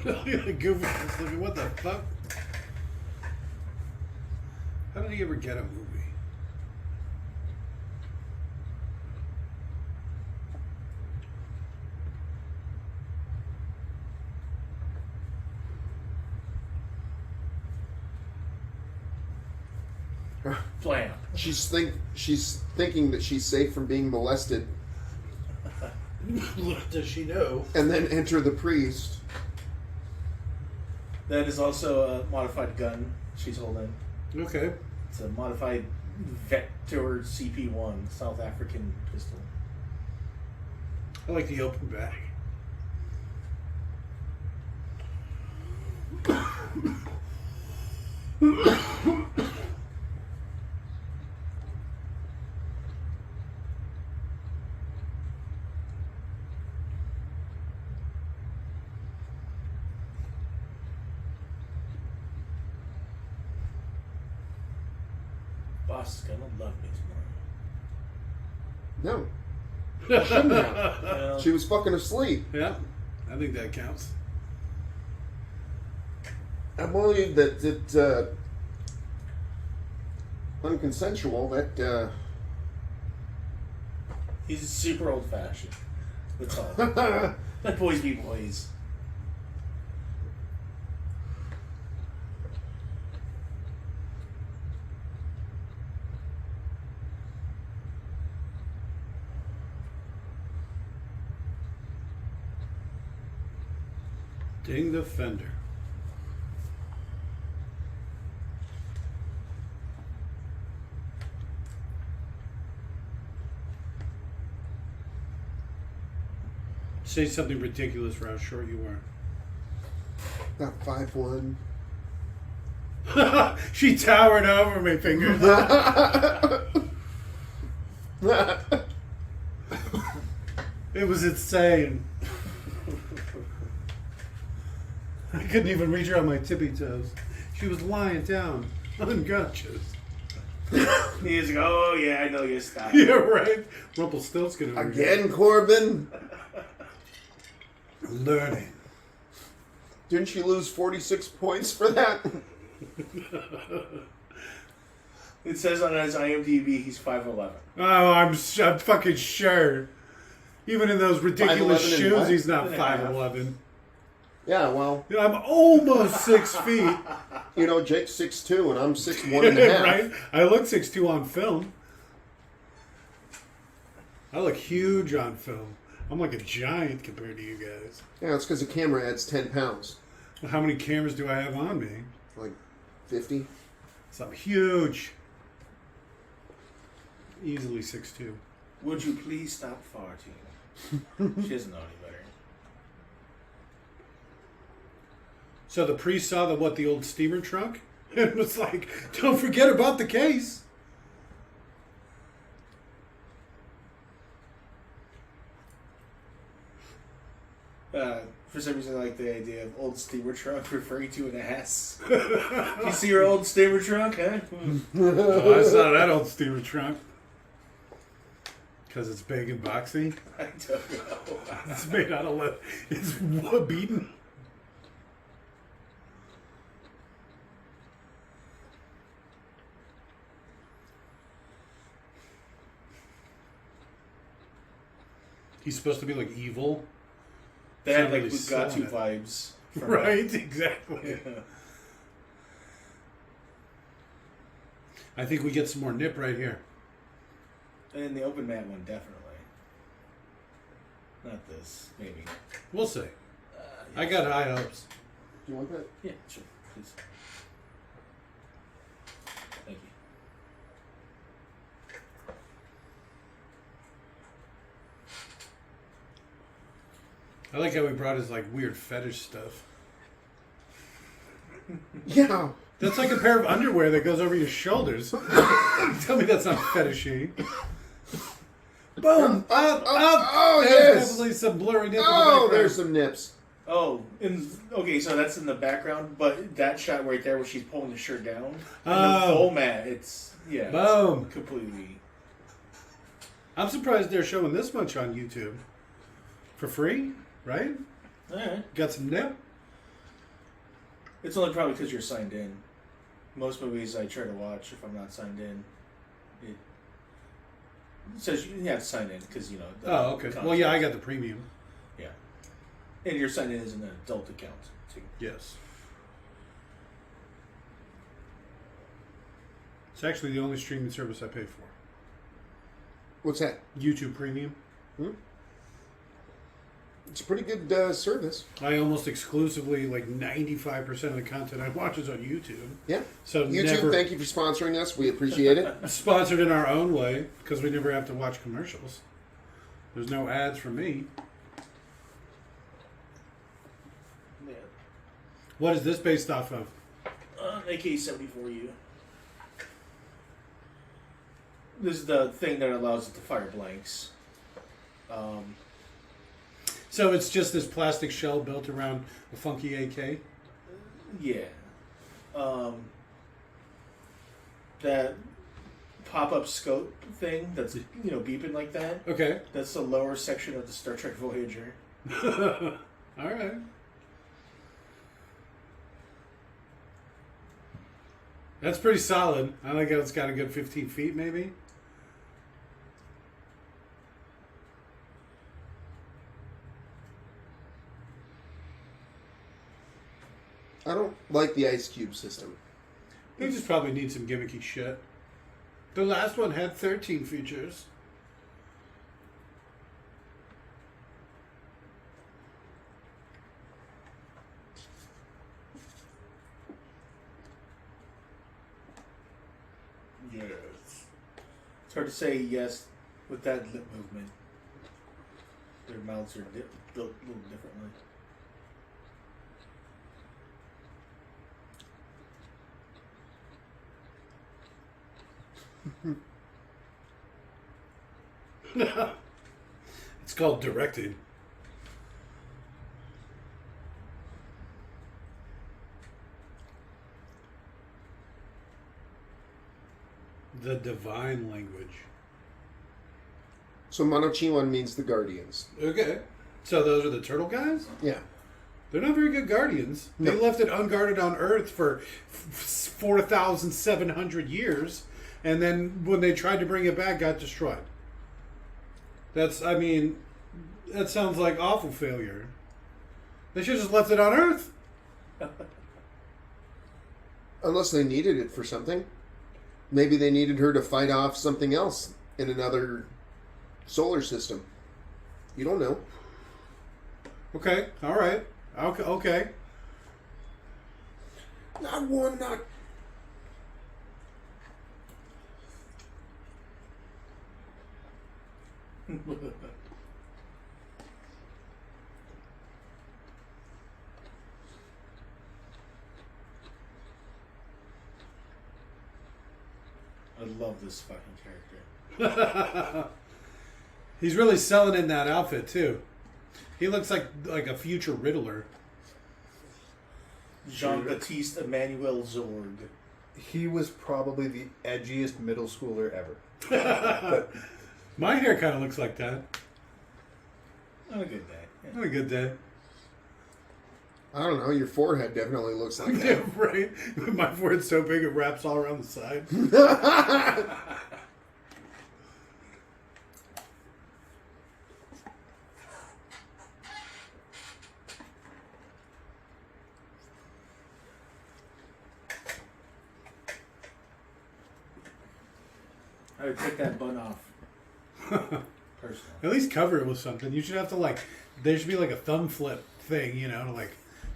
Goofy. Looking, what the fuck? How did he ever get a movie? Blam. She's thinking that she's safe from being molested, Does she know? and then enter the priest. That is also a modified gun she's holding. Okay. It's a modified Vector CP1 South African pistol. I like the open bag. Boss is gonna love me No, tomorrow. she was fucking asleep. Yeah, I think that counts. I believe that unconsensual. That He's super old fashioned. That's all. Let boys be boys. Ding the fender. Say something ridiculous for how short you not 5'1". were. She towered over me, fingers. It was insane. I couldn't even reach her on my tippy toes. She was lying down, unconscious. He's like, oh yeah, I know your style. Yeah, right. Rumpelstiltskin over here. Again, Corbin. Learning. Didn't she lose 46 points for that? It says on his IMDb he's 5'11". Oh, I'm fucking sure. Even in those ridiculous 5'11" and shoes, what? he's not 5'11". 5'11". Yeah, well, You know, I'm almost 6 feet. you know, Jake's 6'2", and I'm 6'1.5". Right? I look 6'2" on film. I look huge on film. I'm like a giant compared to you guys. Yeah, it's because the camera adds 10 pounds. How many cameras do I have on me? Like 50. So I'm huge. Easily 6'2". Would you please stop farting? She doesn't know any better. So the priest saw the old steamer trunk and was like, "Don't forget about the case." For some reason, I like the idea of old steamer trunk referring to an ass. You see your old steamer trunk, huh? Oh, I saw that old steamer trunk. Because it's big and boxy. I don't know. It's made out of leather. It's wood beaten. He's supposed to be like evil. They had Somebody like Bugatti selling it. vibes. From Right, exactly. Yeah. I think we get some more nip right here. And the open mat one, definitely. Not this, maybe. We'll see. Yeah. I got high hopes. Do you want that? Yeah, sure, please. Thank you. I like how he brought his like weird fetish stuff. Yeah. That's like a pair of underwear that goes over your shoulders. Tell me that's not fetishy. Boom! Up! oh, There's yes. definitely some blurry nip. Oh, there's some nips. Okay, so that's in the background, but that shot right there where she's pulling the shirt down, and the Oh. full mat, it's Boom. it's completely. I'm surprised they're showing this much on YouTube. For free, right? All right. Got some nip? It's only probably because you're signed in. Most movies I try to watch, if I'm not signed in, it says you have to sign in because the Oh, okay. Well, yeah, I got the premium. Yeah, and you're signed in as an adult account too. Yes. It's actually the only streaming service I pay for. What's that? YouTube Premium. It's a pretty good service. I almost exclusively, like 95% of the content I watch is on YouTube. Yeah. So YouTube, never thank you for sponsoring us. We appreciate it. sponsored in our own way because we never have to watch commercials. There's no ads for me. Yeah. What is this based off of? AK-74U. This is the thing that allows it to fire blanks. So it's just this plastic shell built around a funky AK? Yeah. That pop-up scope thing that's beeping like that. Okay. That's the lower section of the Star Trek Voyager. All right. That's pretty solid. I think it's got a good 15 feet, maybe. I don't like the ice cube system. They just probably need some gimmicky shit. The last one had 13 features. Yes. It's hard to say yes with that lip movement. Their mouths are built a little differently. It's called directing. The divine language. So Monochiwan means the Guardians. Okay. So those are the turtle guys? Yeah. They're not very good guardians. They No. left it unguarded on Earth for 4,700 years, and then when they tried to bring it back, got destroyed. That sounds like awful failure. They should have just left it on Earth. Unless they needed it for something. Maybe they needed her to fight off something else in another solar system. You don't know. Okay, all right. Okay. Not one, not... I love this fucking character. He's really selling in that outfit too. He looks like a future Riddler. Jean-Baptiste Emmanuel Zorg. He was probably the edgiest middle schooler ever. My hair kind of looks like that. On a good day. Yeah. On a good day. I don't know, your forehead definitely looks like Yeah, that. right. My forehead's so big it wraps all around the side. I would take that bun off. Personally. At least cover it with something. You should have to there should be like a thumb flip thing, to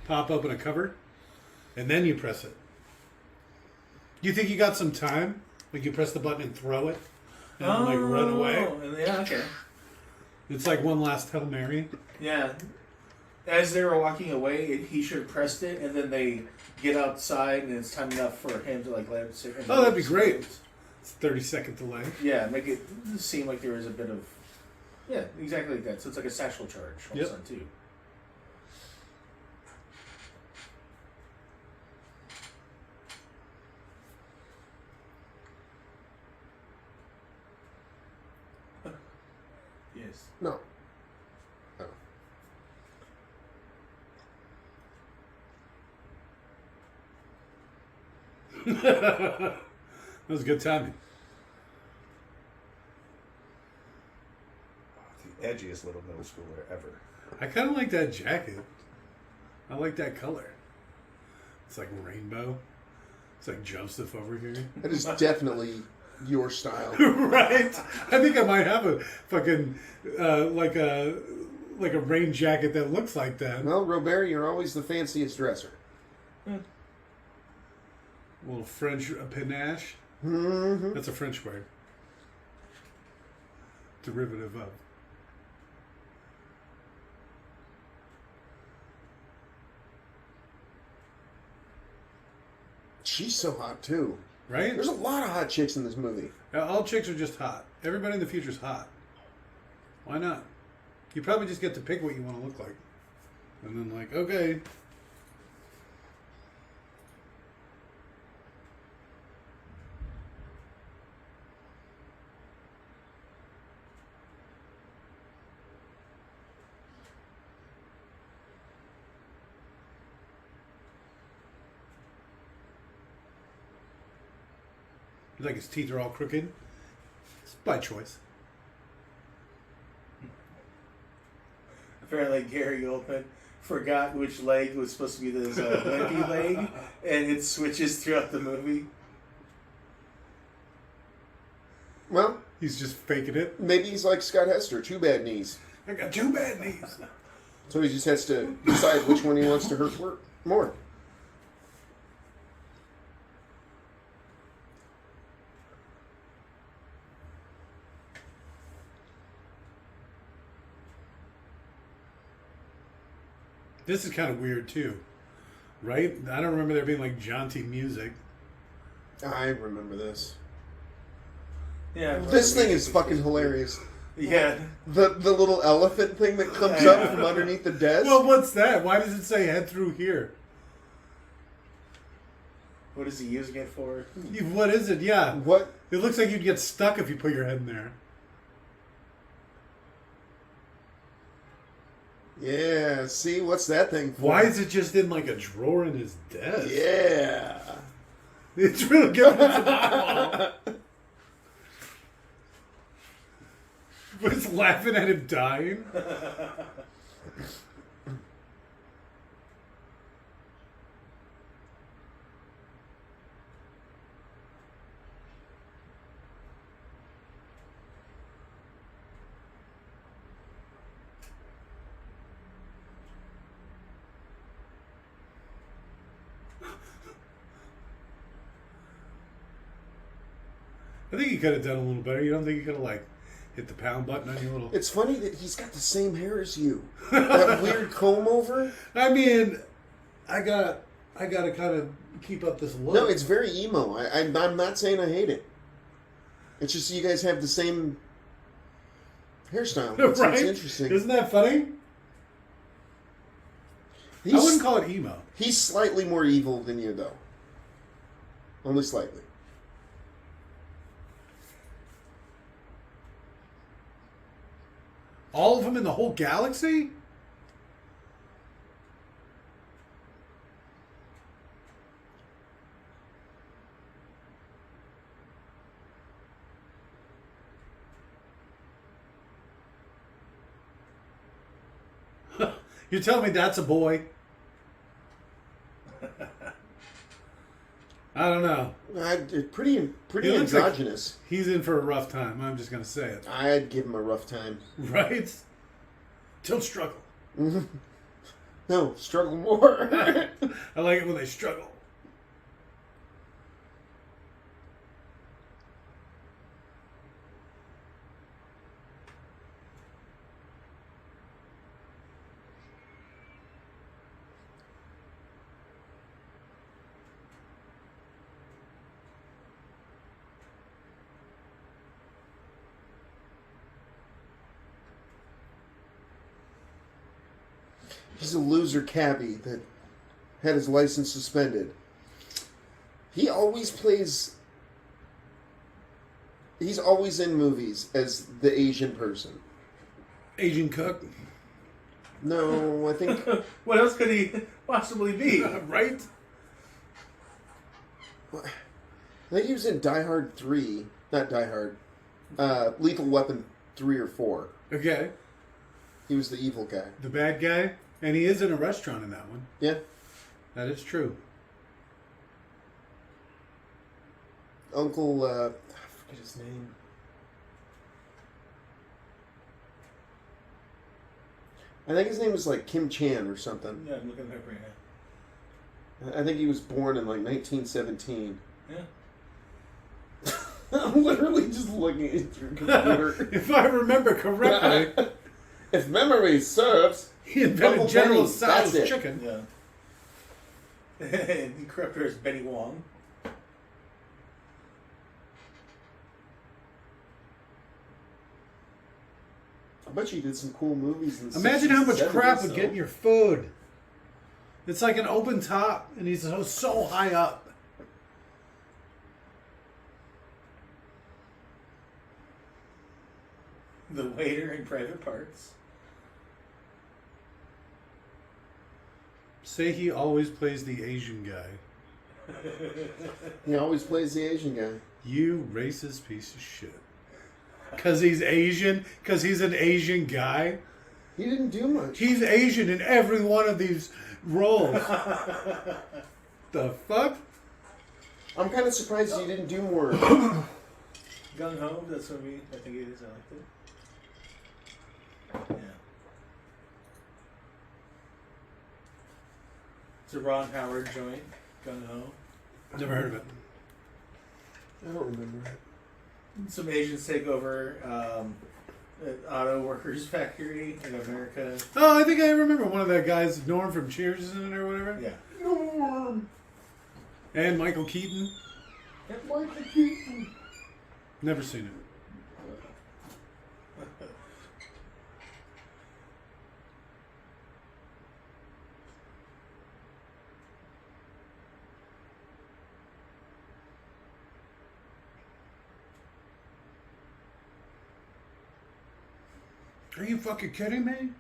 pop open a cover, and then you press it. You think you got some time? Like you press the button and throw it, and run away. Yeah, okay. It's like one last Hail Mary. Yeah. As they were walking away, he should have pressed it, and then they get outside, and it's time enough for him to let it sit. Oh, that'd be great. It's 30-second delay. Yeah, make it seem like there was a bit of... Yeah, exactly like that. So it's like a satchel charge all of a sudden, too. Yes. No. Oh. That was good timing. The edgiest little middle schooler ever. I kind of like that jacket. I like that color. It's like rainbow. It's like Joseph over here. That is definitely your style. Right? I think I might have a fucking like a rain jacket that looks like that. Well, Robert, you're always the fanciest dresser. A little French panache. Mm-hmm. That's a French word. Derivative of. She's so hot, too. Right? There's a lot of hot chicks in this movie. All chicks are just hot. Everybody in the future is hot. Why not? You probably just get to pick what you want to look like. And then like, okay. Like his teeth are all crooked. It's by choice. Apparently, Gary Oldman forgot which leg was supposed to be his wimpy leg, and it switches throughout the movie. Well, He's just faking it. maybe he's like Scott Hester, 2 bad knees. I got 2 bad knees. So he just has to decide which one he wants to hurt more. This is kind of weird too, right? I don't remember there being like jaunty music. I remember this. Yeah, This thing is fucking hilarious. Yeah. The little elephant thing that comes up from underneath the desk. Well, what's that? Why does it say head through here? What is he using it for? What is it? Yeah. What? It looks like you'd get stuck if you put your head in there. Yeah, see, what's that thing for? Why is it just in like a drawer in his desk? Yeah. It's really giving us an eyeball. Was laughing at him dying. I think he could have done a little better. You don't think he could have like hit the pound button on your little? It's funny that he's got the same hair as you. That weird comb over. I mean, I gotta kind of keep up this look. No, it's very emo. I'm not saying I hate it. It's just you guys have the same hairstyle. It's right? interesting. Isn't that funny? I wouldn't call it emo. He's slightly more evil than you, though. Only slightly. All of them in the whole galaxy? You're telling me that's a boy? I don't know. Pretty He looks like androgynous. he's in for a rough time. I'm just going to say it. I'd give him a rough time. Right? Till struggle. No, struggle more. I like it when they struggle. He's a loser cabbie that had his license suspended. He always plays... He's always in movies as the Asian person. Asian cook. No, I think What else could he possibly be? Right? he was in Die Hard 3. Not Die Hard. Lethal Weapon 3 or 4. Okay. He was the evil guy. The bad guy. And he is in a restaurant in that one. Yeah. That is true. Uncle, I forget his name. I think his name was like Kim Chan or something. Yeah, I'm looking it up right now. I think he was born in like 1917. Yeah. I'm literally just looking at your computer. If I remember correctly, If memory serves, he invented Uncle General Benny, that's Tso's it. chicken. Yeah. And the corruptor is Benny Wong. I bet you did some cool movies in the Imagine 60s, how much 70s, crap would though. get in your food. It's like an open top, and he's so high up. The waiter in Private Parts. Say he always plays the Asian guy. He always plays the Asian guy. You racist piece of shit. Because he's Asian? Because he's an Asian guy? He didn't do much. He's Asian in every one of these roles. The fuck? I'm kind of surprised he didn't do more. Gung Ho, that's what I think it is. I liked it. Yeah. It's a Ron Howard joint. Gung Ho. Never heard of it. I don't remember. Some Asians take over an auto workers factory in America. Oh, I think I remember one of that guys, Norm from Cheers, is in it or whatever. Yeah. Norm! And Michael Keaton. Michael Keaton! Never seen it. Are you fucking kidding me?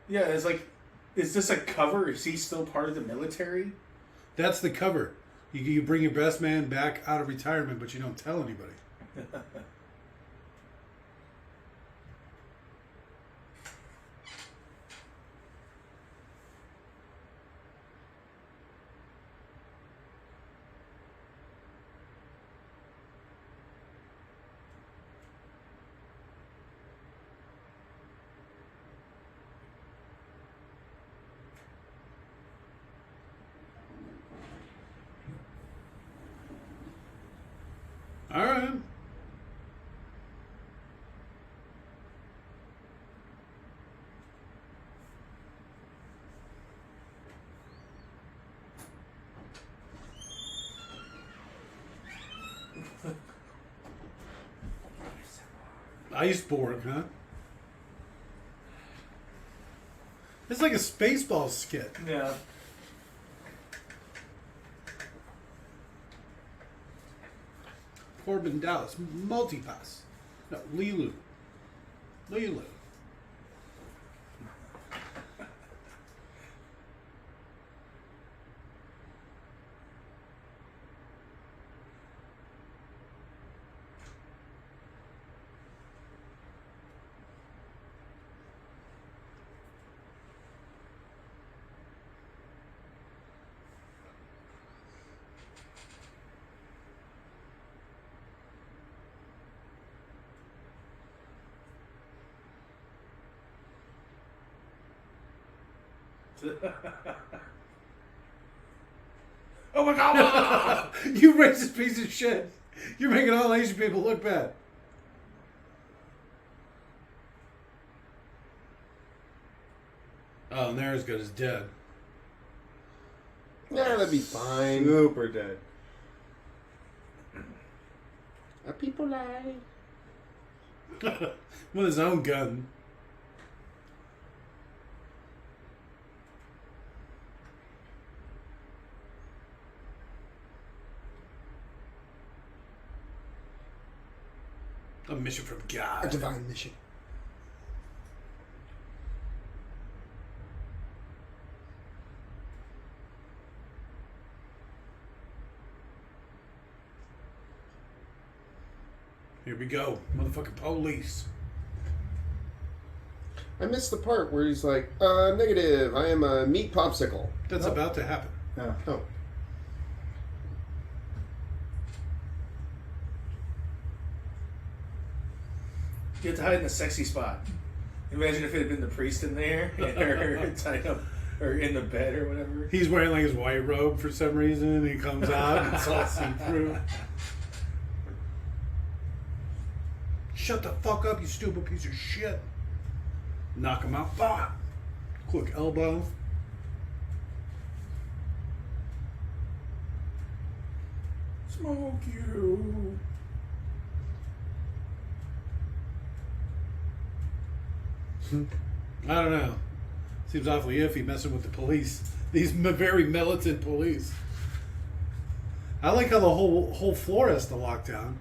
Yeah, it's like, is this a cover? Is he still part of the military? That's the cover. You bring your best man back out of retirement, but you don't tell anybody. All right. Iceborg, huh? It's like a Spaceball skit. Yeah. Corbin Dallas, Multipass. No, Lilu. Lilu. Oh my god! You racist piece of shit. You're making all Asian people look bad. Oh, and they're as good as dead. Nah, that'd be fine. Super dead. Are people lie? With his own gun. A mission from A God. divine mission. Here we go. Motherfucking police. I missed the part where he's like, negative, I am a meat popsicle. That's about to happen. Yeah. Oh. You have to hide in a sexy spot. Imagine if it had been the priest in there, or tied up, or in the bed or whatever. He's wearing like his white robe for some reason, and he comes out and it's all see-through. Shut the fuck up, you stupid piece of shit. Knock him out. Bah! Quick elbow. Smoke you. I don't know. Seems awfully iffy messing with the police. These very militant police. I like how the whole floor has to lock down.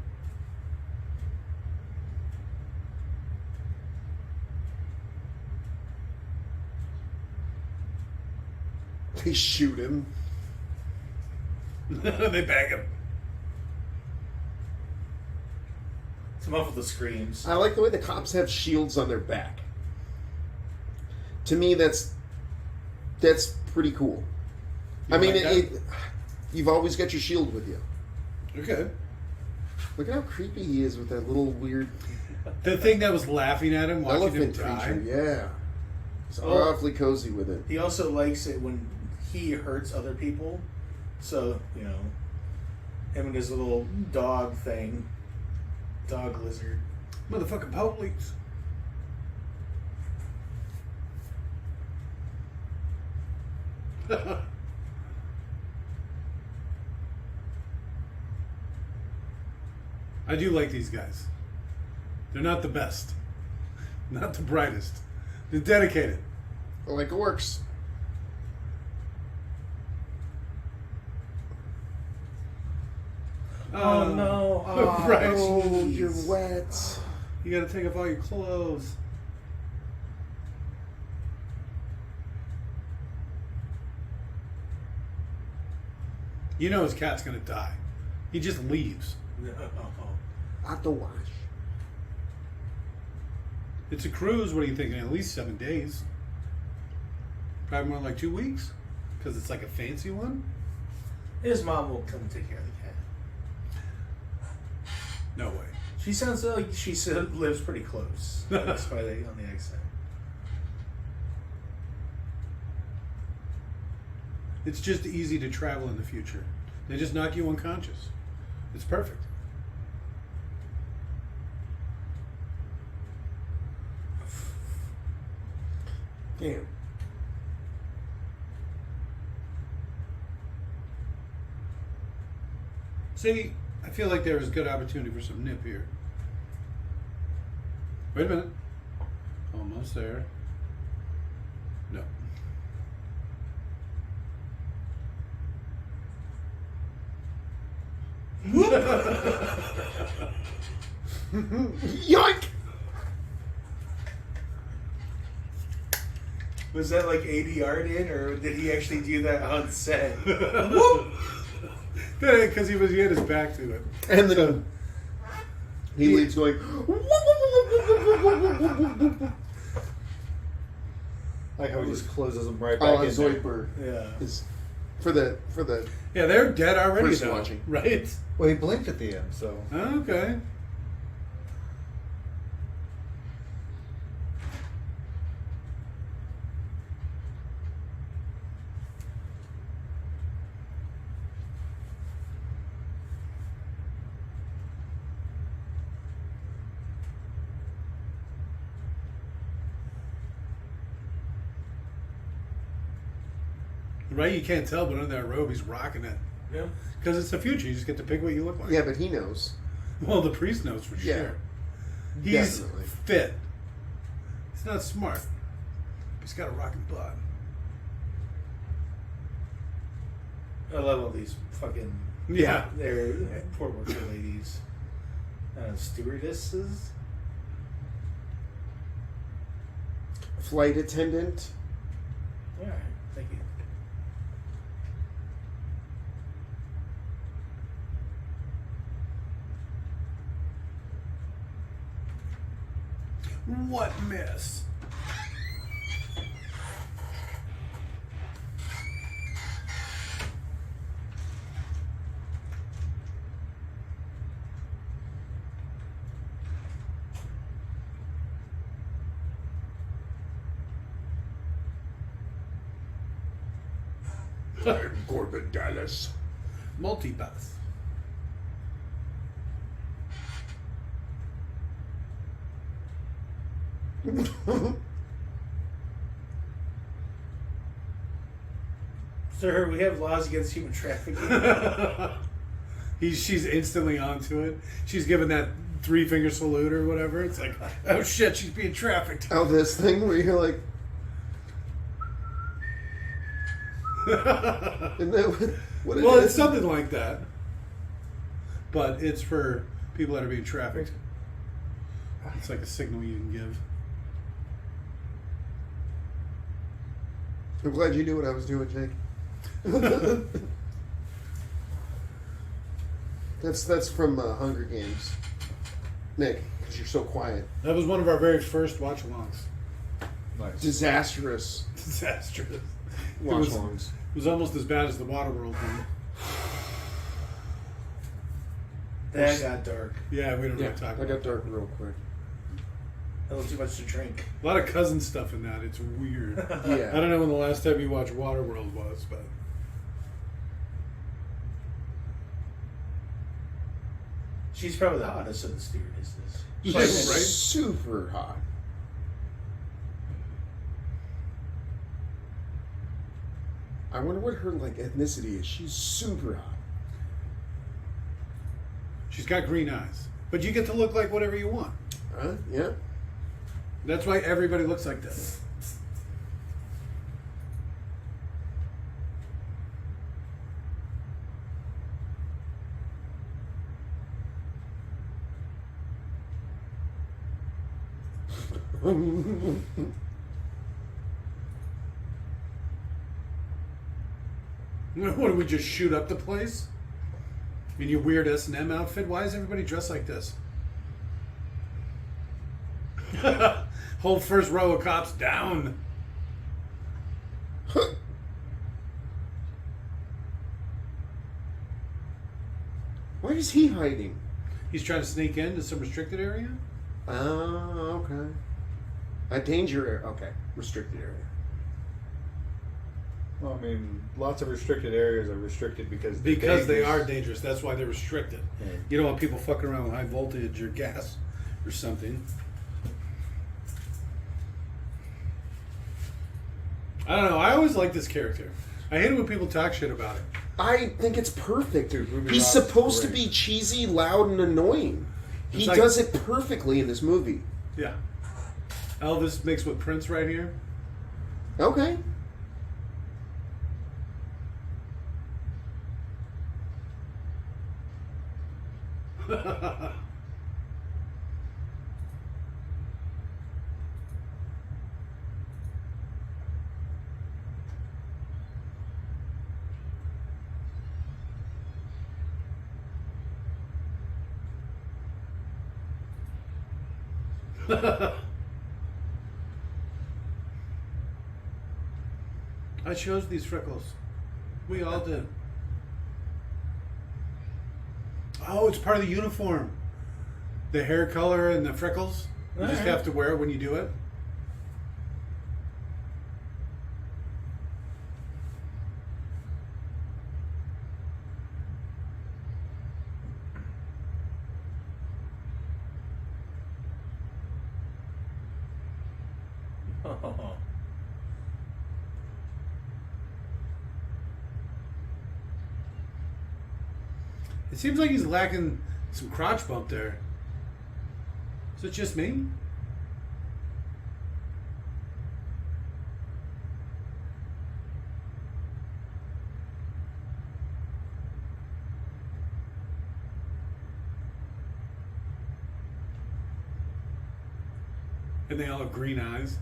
They shoot him. They bag him. To muffle the screams. I like the way the cops have shields on their back. To me, that's pretty cool. You I mean, like you've always got your shield with you. Okay. Look at how creepy he is with that little weird The thing that was laughing at him, watching him elephant die. creature. Yeah, he's Oh. awfully cozy with it. He also likes it when he hurts other people. So, you know, him and his little dog thing. Dog lizard. Motherfucking police. I do like these guys. They're not the best. Not the brightest. They're dedicated. I like orcs. Oh, no. Oh, right. Oh, jeez. you're wet. You gotta take off all your clothes. You know his cat's gonna die. He just leaves. No. At the wash. It's a cruise. What are you thinking? At least 7 days. Probably more like 2 weeks. Because it's like a fancy one. His mom will come and take care of the cat. No way. She sounds like she lives pretty close. That's why they on the accent. It's just easy to travel in the future. They just knock you unconscious. It's perfect. Damn. See, I feel like there is good opportunity for some nip here. Wait a minute. Almost there. No. Yoink! Was that like ADR'd in, or did he actually do that on set? Because he had his back to it. And then he leaves going. Like how he just closes them right back Oh, in there. Zoidberg Yeah. is for the Yeah, they're dead already, First though. watching. Right? Well, he blinked at the end, so Okay. Right? You can't tell, but under that robe, he's rocking it. Yeah. Because it's the future. You just get to pick what you look like. yeah, but he knows. Well, the priest knows for Yeah. sure. He's Definitely. fit. He's not smart. He's got a rocking butt. I love all these fucking. Yeah. They're poor worker ladies. Stewardesses? Flight attendant. Alright, thank you. What miss? I'm Corbin Dallas. Multipass. Sir, we have laws against human trafficking. She's instantly onto it. She's giving that 3-finger salute or whatever. It's like, oh shit, she's being trafficked. Oh, this thing where you're like, isn't that what it Well, is? it's something like that. But it's for people that are being trafficked. It's like a signal you can give. I'm glad you knew what I was doing, Jake. That's from Hunger Games. Nick, because you're so quiet. That was one of our very first watch-alongs. Nice. Disastrous Disastrous. watch-alongs. It was almost as bad as the Waterworld thing. That got dark. Yeah, we don't Yeah, have to talk I about got dark real quick. A little too much to drink. A lot of cousin stuff in that. It's weird. Yeah. I don't know when the last time you watched Waterworld was, but... She's probably the hottest of the stewardesses. She's Right? super hot. I wonder what her ethnicity is. She's super hot. She's got green eyes. But you get to look like whatever you want. Huh? Yeah. That's why everybody looks like this. What, do we just shoot up the place? In your weird S&M outfit? Why is everybody dressed like this? Whole first row of cops down. Why is he hiding? He's trying to sneak into some restricted area? Oh, okay. A danger area. Okay. Restricted area. Well, I mean, lots of restricted areas are restricted because they're Because they dangerous. are dangerous. That's why they're restricted. Yeah. You don't want people fucking around with high voltage or gas or something. I don't know. I always like this character. I hate it when people talk shit about it. I think it's perfect. Dude, Ruby He's Rhod's supposed to great. be cheesy, loud, and annoying. He It's like- does it perfectly in this movie. Yeah. Elvis mixed with Prince right here. Okay. I chose these freckles. We all did. Oh, it's part of the uniform. The hair color and the freckles. You just Alright. have to wear it when you do it. It seems like he's lacking some crotch bump there. Is it just me? And they all have green eyes.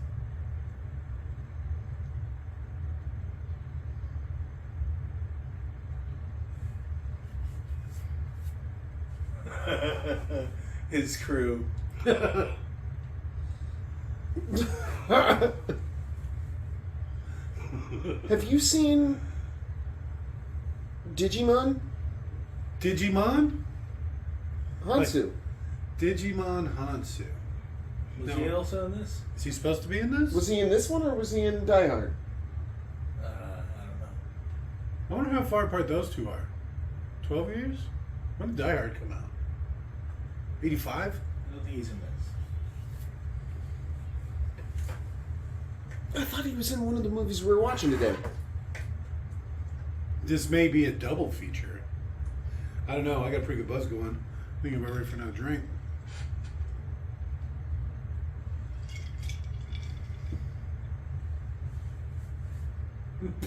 His crew. Have you seen Digimon? Digimon? Hansu. Digimon Hansu. Was he also in this? Is he supposed to be in this? Was he in this one or was he in Die Hard? I don't know. I wonder how far apart those two are. 12 years? When did Die Hard come out? 85? I don't think he's in this. I thought he was in one of the movies we were watching today. This may be a double feature. I don't know. I got a pretty good buzz going. I think I'm about ready for another drink.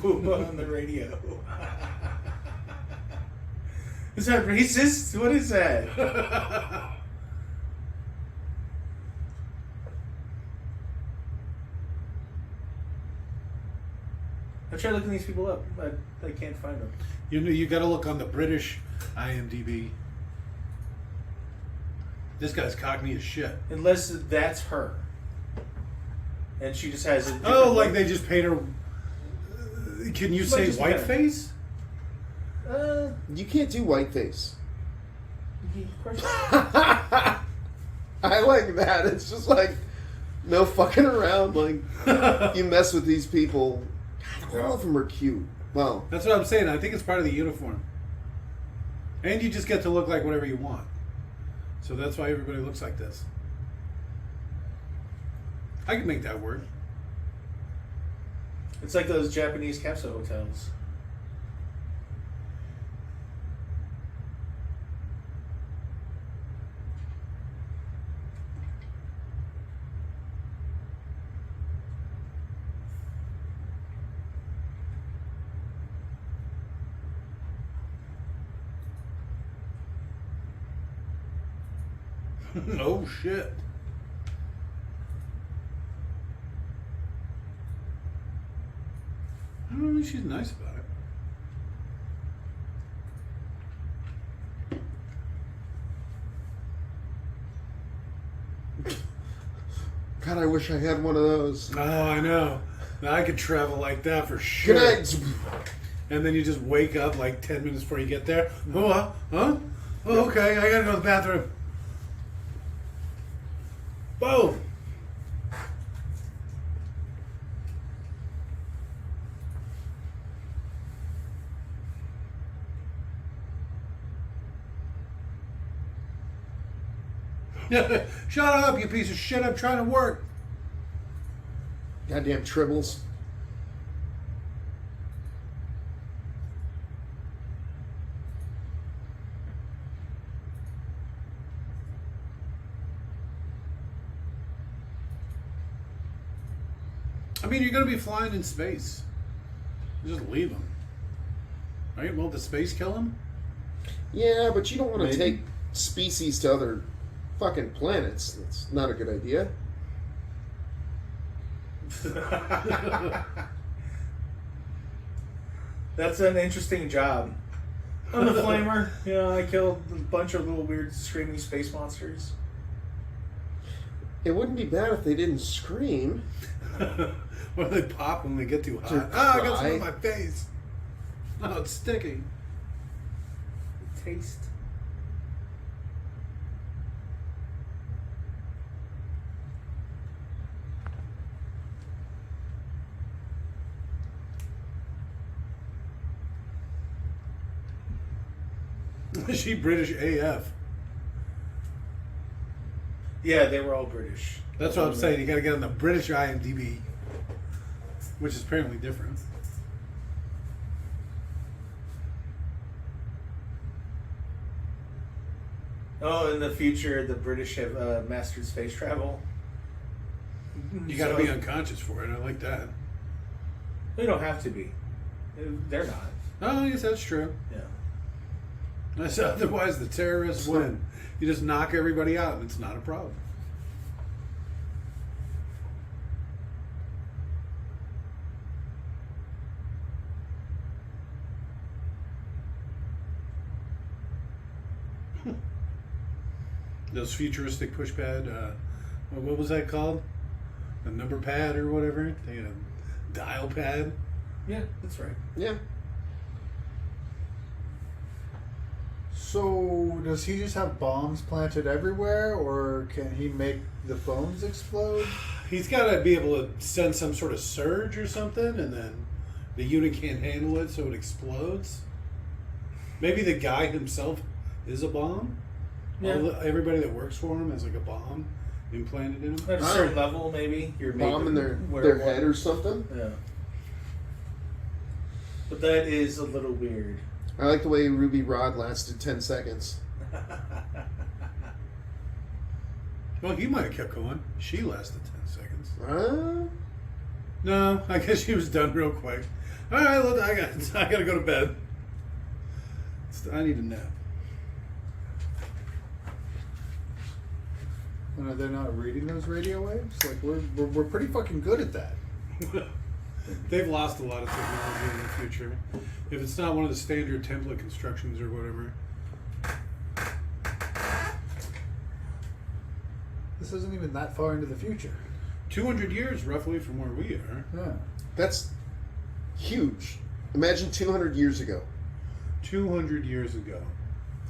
Puma on the radio. Is that racist? What is that? I tried looking these people up. I can't find them. You know, you got to look on the British IMDb. This guy's cockney as shit. Unless that's her. And she just has a... Oh, like they just paint her... Can you say just whiteface? You can't do whiteface. Of course. I like that. It's just like no fucking around. Like you mess with these people. God, all of them are cute. Wow. That's what I'm saying. I think it's part of the uniform. And you just get to look like whatever you want. So that's why everybody looks like this. I can make that work. It's like those Japanese capsule hotels. Oh shit. I don't know, she's nice about it. God, I wish I had one of those. Oh, I know. I could travel like that for sure. Good night. And then you just wake up like 10 minutes before you get there. Oh, huh? Oh, okay, I gotta go to the bathroom. Boom. Shut up, you piece of shit. I'm trying to work. Goddamn tribbles. I mean, you're going to be flying in space. You just leave them. Right? Won't the space kill them? Yeah, but you don't want to Maybe. take species to other fucking planets. That's not a good idea. That's an interesting job. I'm the flamer. You know, I killed a bunch of little weird screaming space monsters. It wouldn't be bad if they didn't scream. Or they pop when they get too To hot. Ah, I got some cry. on my face. Oh, it's sticky. Taste. Is she British AF? Yeah, they were all British. That's what I'm saying. You got to get on the British IMDb, which is apparently different. Oh, in the future, the British have mastered space travel. You got to be unconscious for it. I like that. They don't have to be. They're not. Oh, I guess that's true. Yeah. That's, otherwise, the terrorists win. You just knock everybody out, and it's not a problem. Those futuristic pushpad, what was that called? a number pad or whatever. They had a dial pad. Yeah, that's right. Yeah. So, does he just have bombs planted everywhere, or can he make the phones explode? He's got to be able to send some sort of surge or something, and then the unit can't handle it, so it explodes. Maybe the guy himself is a bomb. Yeah. Everybody that works for him has like a bomb implanted in him. At a certain level, maybe you're Bomb in making their head or something. Yeah. But that is a little weird. I like the way Ruby Rod lasted 10 seconds. Well, he might have kept going. She lasted 10 seconds. Huh? No, I guess she was done real quick. All right, look, I got to go to bed. I need a nap. And they're not reading those radio waves? Like, we're pretty fucking good at that. They've lost a lot of technology in the future. If it's not one of the standard template constructions or whatever. This isn't even that far into the future. 200 years, roughly, from where we are. Yeah. That's huge. Imagine 200 years ago. 200 years ago.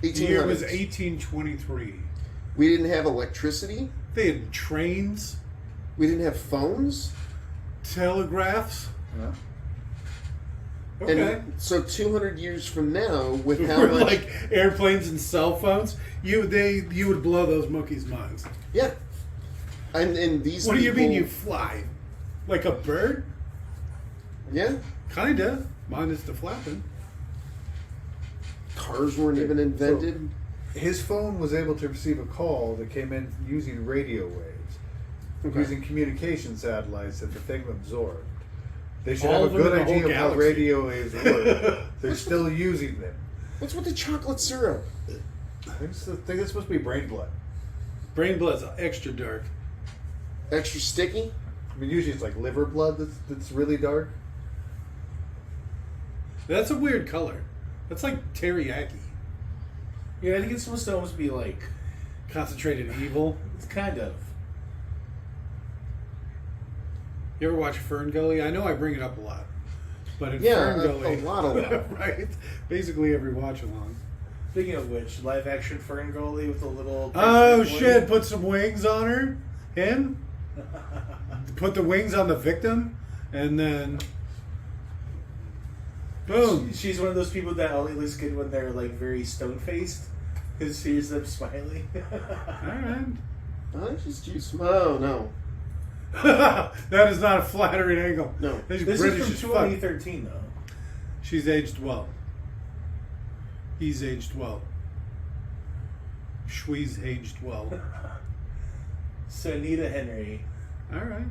1800s. The year was 1823. We didn't have electricity. They had trains, We didn't have phones. telegraphs. Yeah. Okay. And so 200 years from now, with how We're much... like airplanes and cell phones. You would blow those monkeys' minds. Yeah. And these What do you mean you people- fly? Like a bird? Yeah. Kinda. Minus the flapping. Cars weren't even invented. His phone was able to receive a call that came in using radio waves, Okay. using communication satellites that the thing absorbed. They should All have a of them good in the whole idea of how galaxy. radio waves work. They're still using them. What's with the chocolate syrup? I think it's supposed to be brain blood. Brain blood's extra dark. Extra sticky? I mean, usually it's like liver blood that's really dark. That's a weird color. That's like teriyaki. Yeah, I think it's supposed to almost be like, Concentrated evil. it's kind of. You ever watch Fern Gully? I know I bring it up a lot. But in Yeah, Fern a Gully... lot. right? Basically every watch along. Speaking of which, live action Fern Gully with the little. Oh boy. shit, put some wings on her. Him? Put the wings on the victim. And then... Boom. She's one of those people that only looks good when they're like very stone faced. Because sees them smiling. Alright. I just use... Oh, no. That is not a flattering angle. No. That's This British is as from fuck. 2013 though. She's aged well. He's aged well. Shwee's aged well. So Anita Henry. Alright.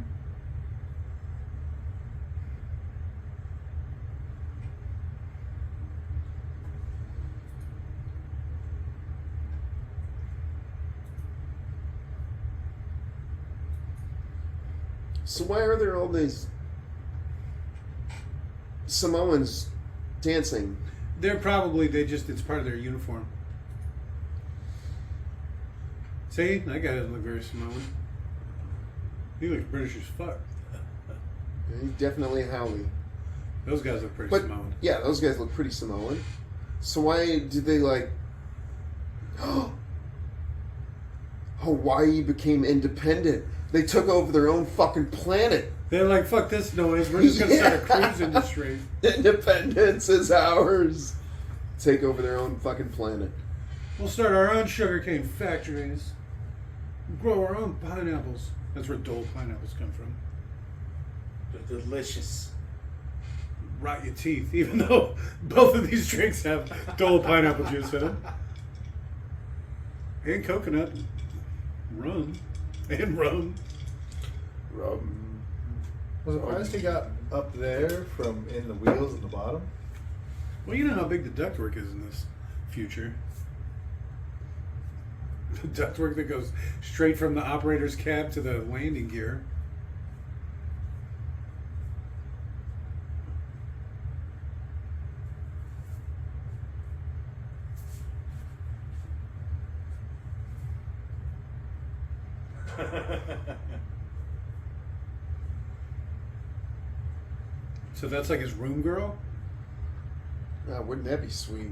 So why are there all these Samoans dancing? They're it's part of their uniform. See? That guy doesn't look very Samoan. He looks British as fuck. He's definitely a Howley. Those guys look pretty But, Samoan. yeah, those guys look pretty Samoan. So why did they, like... Hawaii became independent. They took over their own fucking planet. They're like, fuck this noise. We're just going to start a Yeah. cruise industry. Independence is ours. Take over their own fucking planet. We'll start our own sugarcane factories. Grow our own pineapples. That's where Dole pineapples come from. They're delicious. Rot your teeth, even though both of these drinks have Dole pineapple juice in them. And coconut. Rum. And rum. Was surprised he got up there from in the wheels at the bottom. Well, you know how big the ductwork is in this future. The ductwork that goes straight from the operator's cab to the landing gear. So that's like his room girl? Wouldn't that be sweet?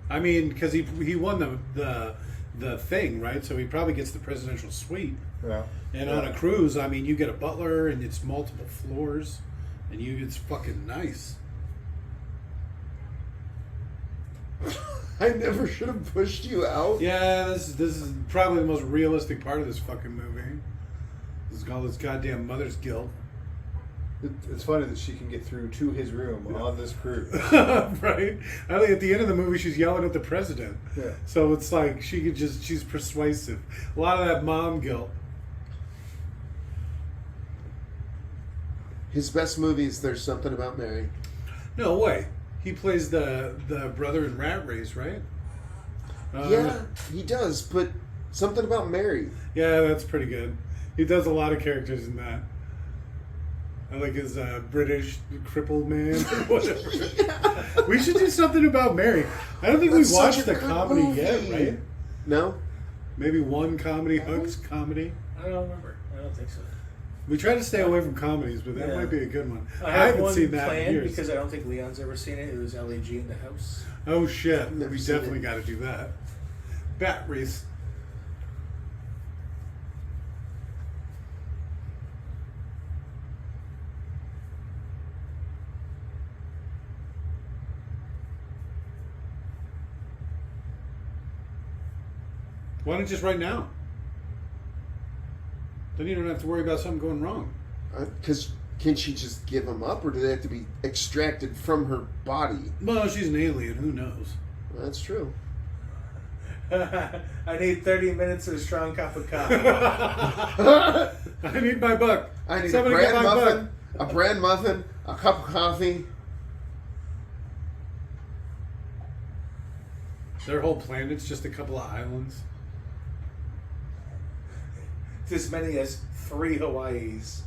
I mean, because he won the thing, right? So he probably gets the presidential suite. Yeah. And on a cruise, I mean, you get a butler and it's multiple floors, and it's fucking nice. I never should have pushed you out. Yeah, this is probably the most realistic part of this fucking movie. This is all this goddamn mother's guilt. It's funny that she can get through to his room on this cruise. Right? I think at the end of the movie, she's yelling at the president. Yeah. So it's like she's persuasive. A lot of that mom guilt. His best movie is There's Something About Mary. No way. He plays the brother in Rat Race, right? Yeah, he does, but Something About Mary. Yeah, that's pretty good. He does a lot of characters in that. I like his British crippled man or whatever. Yeah. We should do something about Mary. I don't think That's we've watched such a the good comedy movie. yet, right? No? Maybe one comedy, Hooks comedy. I don't remember. I don't think so. We try to stay away from comedies, but that Yeah. might be a good one. I haven't one seen that in planned years. because I don't think Leon's ever seen it. It was LAG in the house. Oh shit! Never We seen definitely it. got to do that. Bat race. Why don't you just write now? Then you don't have to worry about something going wrong. Because can she just give him up, or do they have to be extracted from her body? Well, she's an alien. Who knows? Well, that's true. I need 30 minutes of a strong cup of coffee. I need my buck. I need Somebody a get bran my muffin, buck. a bran muffin, a cup of coffee. Their whole planet's just a couple of islands. As many as 3 Hawaiis.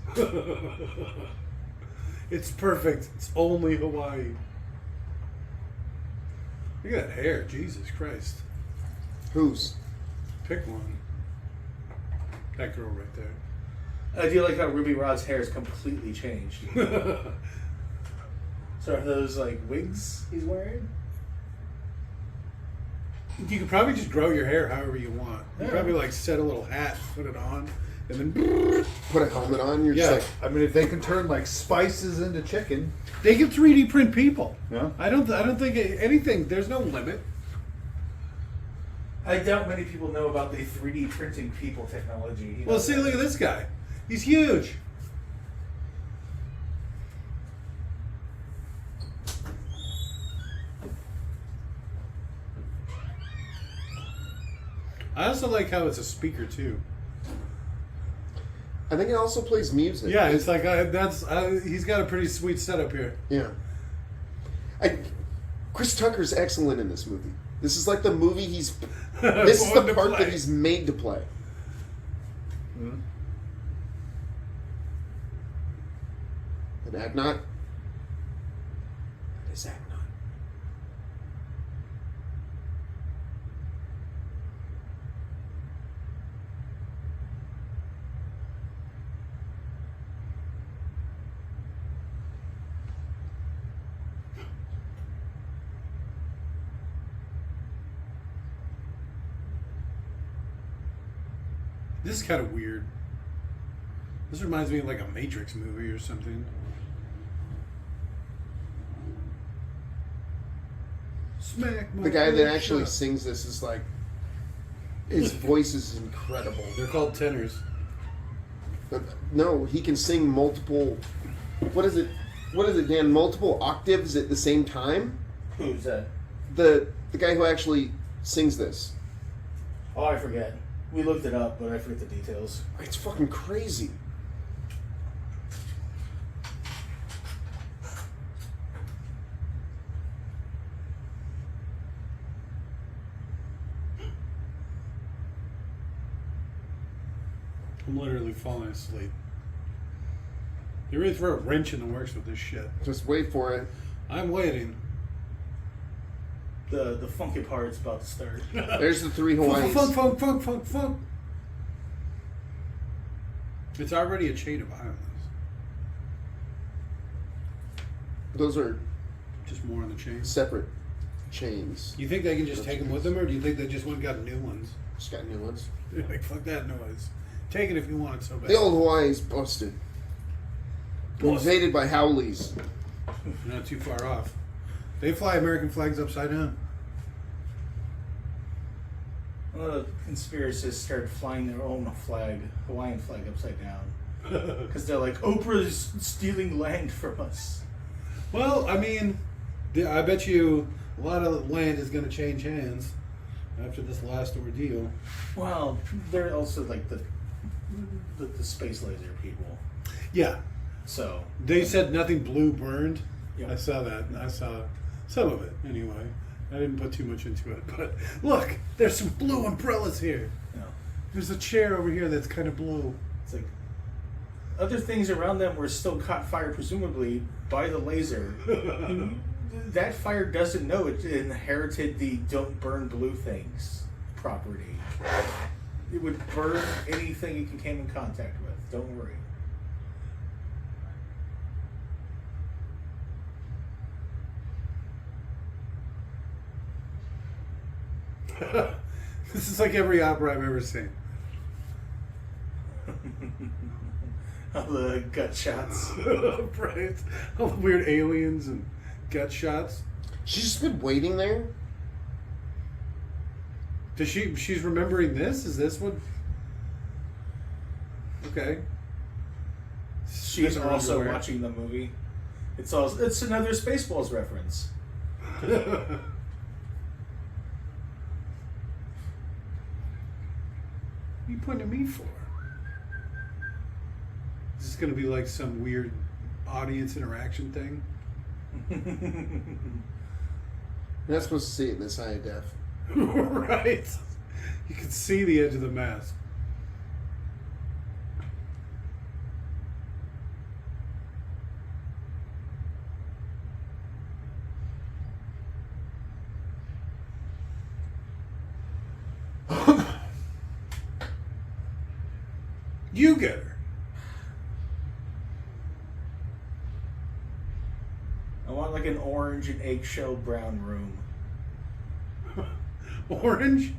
It's perfect. It's only Hawaii. Look at that hair. Jesus Christ. Whose? Pick one. That girl right there. I do like how Ruby Rod's hair is completely changed. So are those like wigs he's wearing? You could probably just grow your hair however you want. You Yeah. probably like set a little hat, put it on, and then Put a helmet on. You're Yeah. just like, I mean, if they can turn like spices into chicken, they can 3D print people. yeah. I don't think anything. There's no limit. I doubt many people know about the 3D printing people technology. You Well, know, see, look at this guy. He's huge. I also like how it's a speaker too. I think it also plays music. Yeah, it's like he's got a pretty sweet setup here. Yeah. Chris Tucker's excellent in this movie. This is like the movie he's. This is Born the to part play. that he's made to play. Mm-hmm. And Agnot. That is Agnot. This is kind of weird. This reminds me of like a Matrix movie or something. Smack my The guy that face actually up. sings this is like. His voice is incredible. They're called tenors. But no, he can sing multiple. What is it? What is it, Dan? Multiple octaves at the same time? Who's that? The guy who actually sings this. Oh, I forget. We looked it up, but I forget the details. It's fucking crazy. I'm literally falling asleep. You really throw a wrench in the works with this shit. Just wait for it. I'm waiting. The funky part's about to start. There's the 3 Funk, Hawaiis. funk, funk, funk, funk, funk. It's already a chain of islands. Those are Just more on the chain. separate chains. You think they can just take them with them, or do you think they just went and got new ones? Just got new ones. Like, fuck that noise. Take it if you want it so bad. The old Hawaii's busted. Invaded by Howleys. Not too far off. They fly American flags upside down. One of the conspiracists started flying their own flag, Hawaiian flag, upside down. Because they're like, Oprah's stealing land from us. Well, I mean, I bet you a lot of land is going to change hands after this last ordeal. Well, they're also like the space laser people. Yeah. So They said nothing blue burned. Yep. I saw that. I saw some of it, anyway. I didn't put too much into it. But look, there's some blue umbrellas here. you know, There's a chair over here that's kind of blue. it's like other things around them were still caught fire, presumably by the laser. That fire doesn't know it inherited the "don't burn blue things" property. It would burn anything it came in contact with. Don't worry. This is like every opera I've ever seen. All the gut shots. Right? All the weird aliens and gut shots. She's just been waiting there. Does she's remembering this? Is this what? Okay. She's Her also underwear. watching the movie. It's another Spaceballs reference. What are you pointing at me for? Is this going to be like some weird audience interaction thing? You're not supposed to see it in this high def. Right. You can see the edge of the mask. You get her. I want like an orange and eggshell brown room. Orange?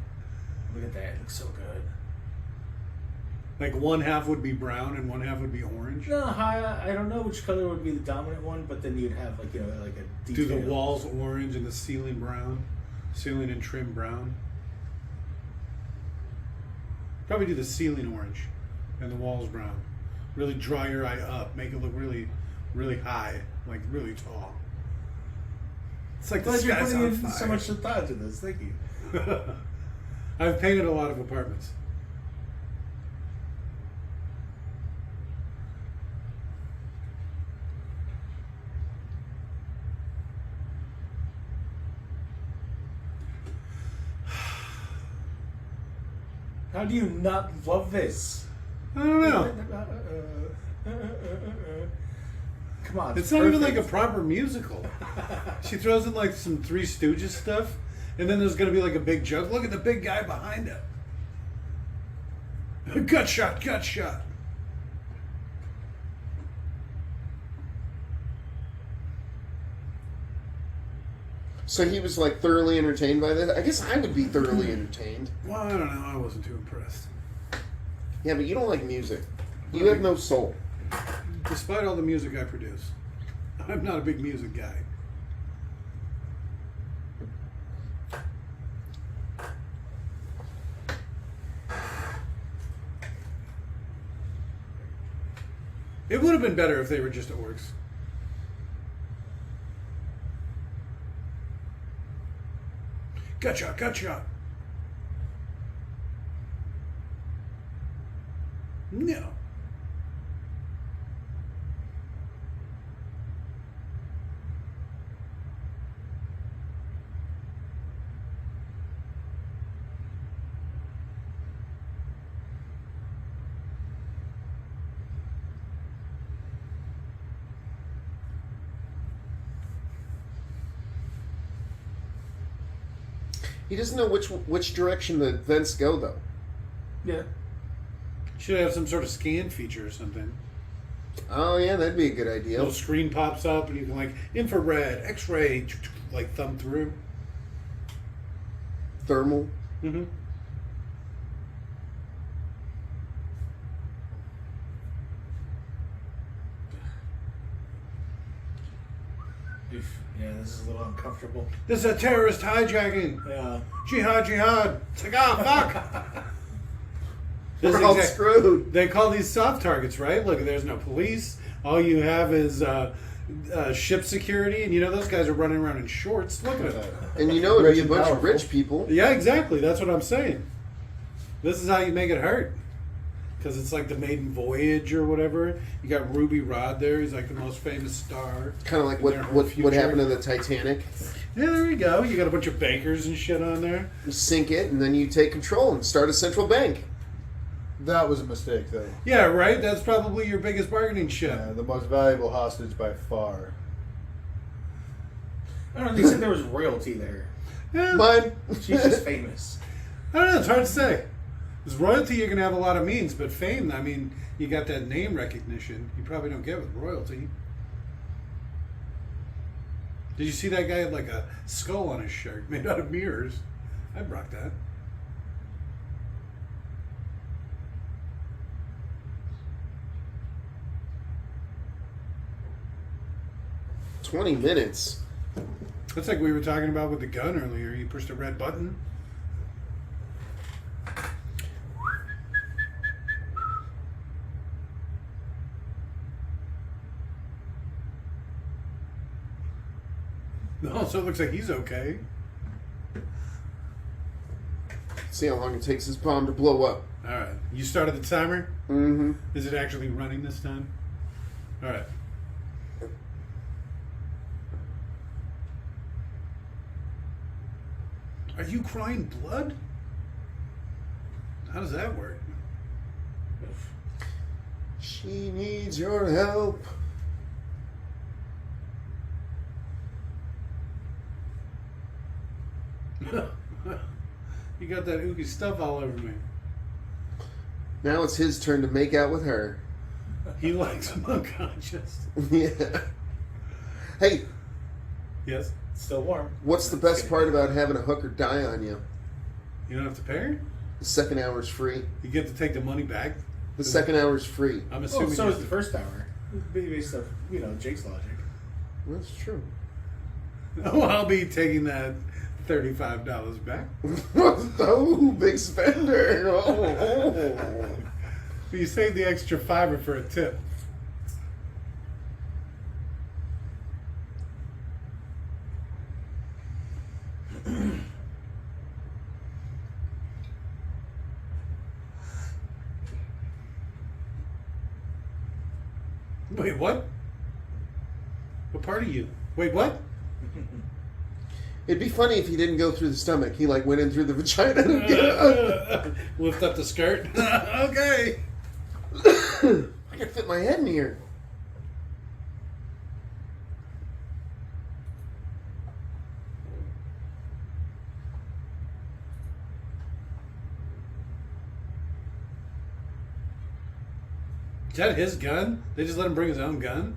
Look at that, it looks so good. Like one half would be brown and one half would be orange? No, I don't know which color would be the dominant one, but then you'd have like like a Do detail. the walls orange and the ceiling brown? Ceiling and trim brown? Probably do the ceiling orange and the walls brown. Really draw your eye up. Make it look really, really high. Like really tall. It's like the Glad you're sky's putting on in fire. so much thought into this. Thank you. I've painted a lot of apartments. How do you not love this? I don't know. Come on. It's not even like a perfect. proper musical. She throws in like some Three Stooges stuff, and then there's gonna be like a big joke. Look at the big guy behind him. Gut shot, gut shot. So he was like thoroughly entertained by this. I guess I would be thoroughly entertained. Well, I don't know. I wasn't too impressed. Yeah, but you don't like music. You have no soul. Despite all the music I produce, I'm not a big music guy. It would have been better if they were just orcs. Gotcha, gotcha. No. He doesn't know which direction the vents go, though. Yeah. Should have some sort of scan feature or something. Oh yeah, that'd be a good idea. Little screen pops up and you can like infrared, X-ray, like thumb through. Thermal. Mm-hmm. Oof. Yeah, this is a little uncomfortable. This is a terrorist hijacking. Yeah. Jihad, jihad. It's like, oh, fuck. This is We're all exact- screwed. They call these soft targets, right? Look, there's no police. All you have is ship security, and you know those guys are running around in shorts. Look at them. And you know it'd Rich be a and bunch of powerful. rich people. Yeah, exactly. That's what I'm saying. This is how you make it hurt. Because it's like the maiden voyage or whatever. You got Ruby Rod there. He's like the most famous star. Kind of like in their whole what future. happened to the Titanic. Yeah, there you go. You got a bunch of bankers and shit on there. You sink it, and then you take control and start a central bank. That was a mistake, though. Yeah, right? That's probably your biggest bargaining chip. Yeah, the most valuable hostage by far. I don't know. They said there was royalty there. Yeah. Mine. She's just famous. I don't know. It's hard to say. Because royalty, you're going to have a lot of means. But fame, I mean, you got that name recognition. You probably don't get with royalty. Did you see that guy had like a skull on his shirt made out of mirrors? I'd rock that. "20 minutes." That's like we were talking about with the gun earlier. You pushed a red button. No, so it looks like he's okay. See how long it takes this bomb to blow up. All right. You started the timer? Mm-hmm. Is it actually running this time? All right. Are you crying blood? How does that work? She needs your help. You got that ooky stuff all over me. Now it's his turn to make out with her. He likes him unconscious. Yeah. Hey, Yes? Still warm. what's the best part about having a hooker die on you? You don't have to pay her? The second hour's free. You get to take the money back? The second hour's free. I'm Oh, assuming so you is the first hour. Based off, Jake's logic. That's true. Oh, I'll be taking that $35 back. Oh, big spender. Oh. You save the extra $5 for a tip. Wait, what? What part are you? Wait, what? It'd be funny if he didn't go through the stomach. He went in through the vagina. Lift up the skirt. Okay. I can fit my head in here. Is that his gun? They just let him bring his own gun?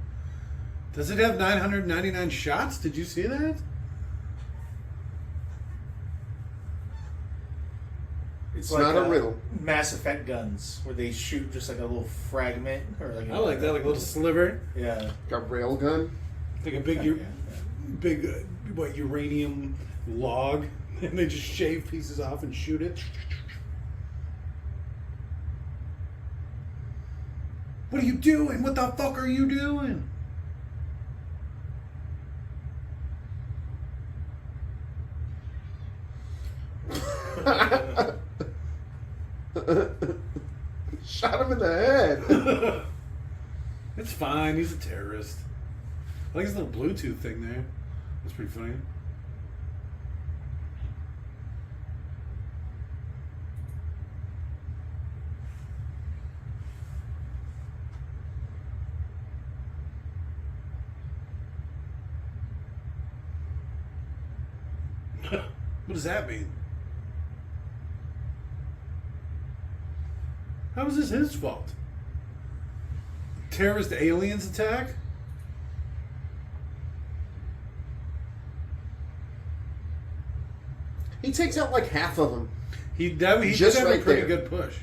Does it have 999 shots? Did you see that? It's not a riddle. Mass Effect guns, where they shoot just like a little fragment, or like I like that, like a little sliver. Yeah. Got a rail gun. Like a big, big, uranium log. And they just shave pieces off and shoot it. What are you doing? What the fuck are you doing? Shot him in the head. It's fine. He's a terrorist. I like his little Bluetooth thing there. That's pretty funny. What does that mean? How is this his fault? terrorist aliens attack? He takes out like half of them. He Just did have a right pretty there. good push.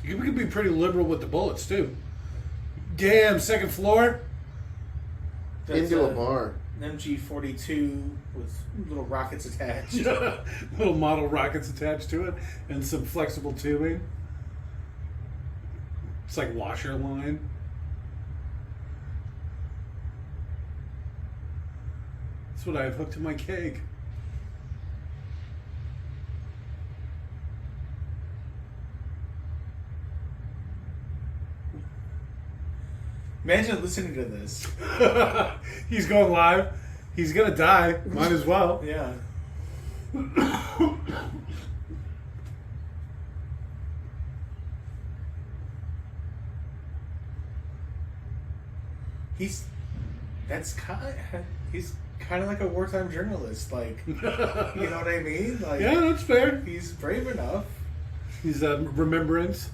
You can be pretty liberal with the bullets too. Damn, second floor. Into a bar. An MG-42 with little rockets attached. Little model rockets attached to it and some flexible tubing. It's like washer line. That's what I have hooked to my keg. Imagine listening to this. He's going live. He's gonna die. Might as well. Yeah. He's kind of like a wartime journalist. Like, you know what I mean? Like, Yeah, that's fair. he's brave enough. He's remembrance.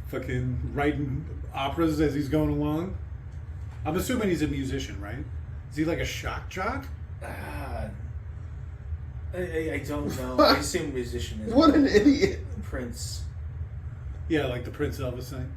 Fucking writing operas as he's going along. I'm assuming he's a musician, right? Is he like a shock jock? Ah, I don't know. I assume musician is What an idiot. Prince. Yeah, like the Prince Elvis thing.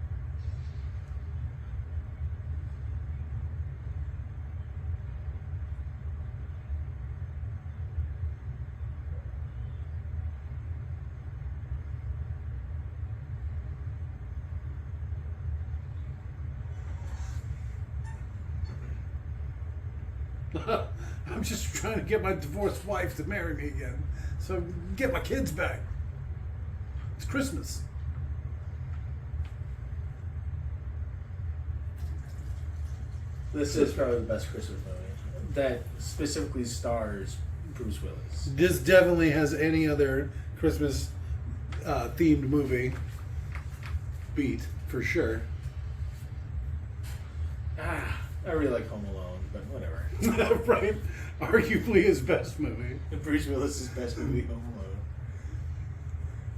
I'm just trying to get my divorced wife to marry me again, so I can get my kids back. It's Christmas. This is probably the best Christmas movie that specifically stars Bruce Willis. This definitely has any other Christmas themed movie beat for sure. I really like Home Alone, but whatever. Right? Arguably his best movie. Bruce Willis' best movie, Home Alone.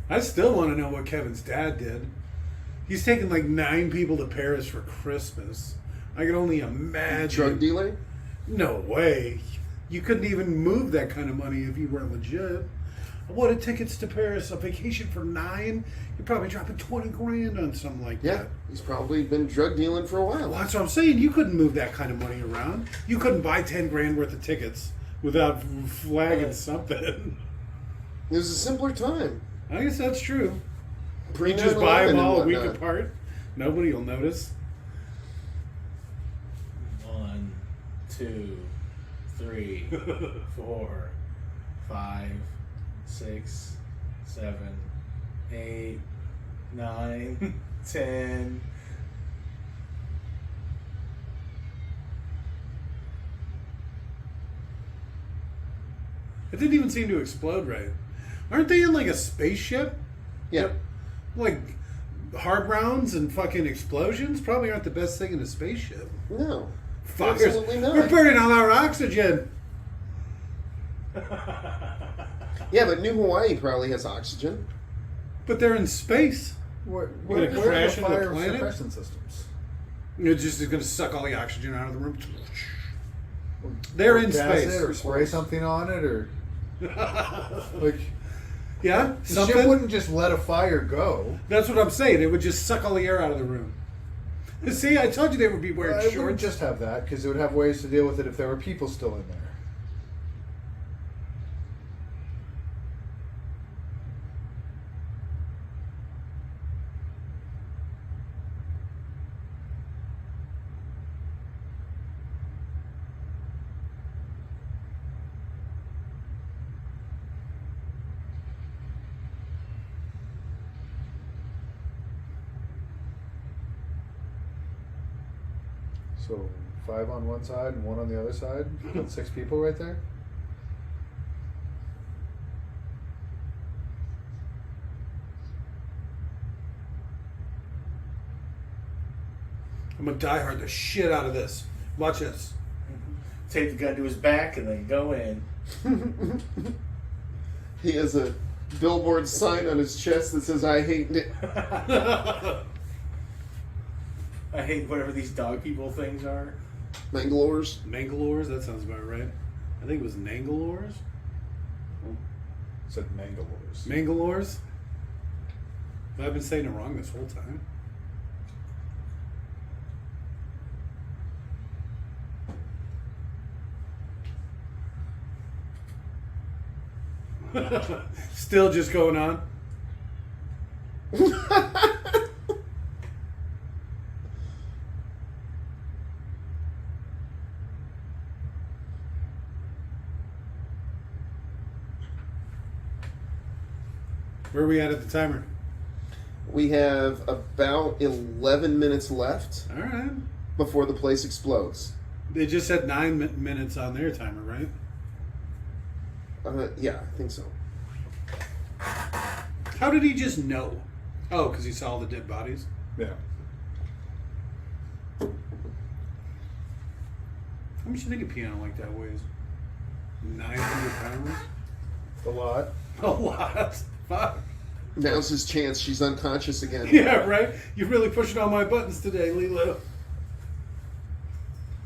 I still want to know what Kevin's dad did. He's taken like 9 people to Paris for Christmas. I can only imagine. Drug dealer? No way. You couldn't even move that kind of money if you weren't legit. What are tickets to Paris? A vacation for 9? You're probably dropping 20 grand on something like Yeah. that. He's probably been drug dealing for a while. Well, that's what I'm saying. You couldn't move that kind of money around. You couldn't buy 10 grand worth of tickets without flagging something. It was a simpler time. I guess that's true. Pre You just buy 9/11 them and all a week whatnot. apart. Nobody will notice. 1, 2, 3, 4, 5, 6, 7, 8, 9, 10. It didn't even seem to explode right. Aren't they in like a spaceship? Yeah. Like hard rounds and fucking explosions probably aren't the best thing in a spaceship. No. Fuckers. Absolutely not. We're burning all our oxygen. Yeah, but New Hawaii probably has oxygen. But they're in space. Where gonna are crash the into the fire planet? suppression systems? It just is going to suck all the oxygen out of the room. They're in Gas space. it or spray something on it, or like Yeah? the ship Something? wouldn't just let a fire go. That's what I'm saying. It would just suck all the air out of the room. See, I told you they would be wearing It wouldn't shorts. just have that, because it would have ways to deal with it if there were people still in there. So 5 on one side and 1 on the other side. Got 6 people right there. I'm going to die hard the shit out of this. Watch this. Take the gun to his back and then go in. He has a billboard sign on his chest that says "I hate it." I hate whatever these dog people things are. Mangalores. Mangalores? That sounds about right. I think it was Nangalores? Said Mangalores. Mangalores? I've been saying it wrong this whole time. Still just going on. Where are we at the timer? We have about 11 minutes left All right. before the place explodes. They just said 9 minutes on their timer, right? Yeah, I think so. How did he just know? Oh, because he saw all the dead bodies? Yeah. How much do you think a piano like that weighs? 900 pounds? A lot. A lot. Fuck. Now's his chance. She's unconscious again. Yeah, right? You're really pushing all my buttons today, Lilo.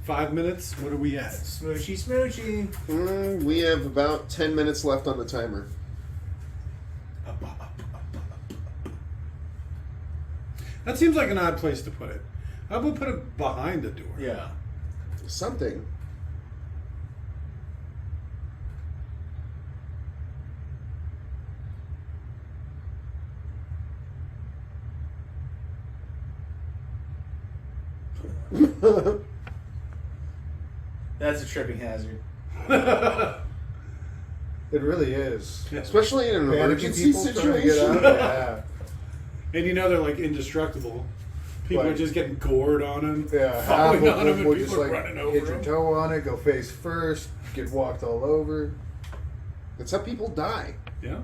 5 minutes? What are we at? Smoochy, smoochy. We have about 10 minutes left on the timer. That seems like an odd place to put it. How about put it behind the door? Yeah. Something. That's a tripping hazard. It really is. Especially in an Panicking emergency people trying to get situation. out. Yeah. And you know they're like indestructible. People Like- are just getting gored on them. Yeah, half falling of on them, them and will people just are like running over hit your them. toe on it, go face first, get walked all over. That's how people die. Yeah.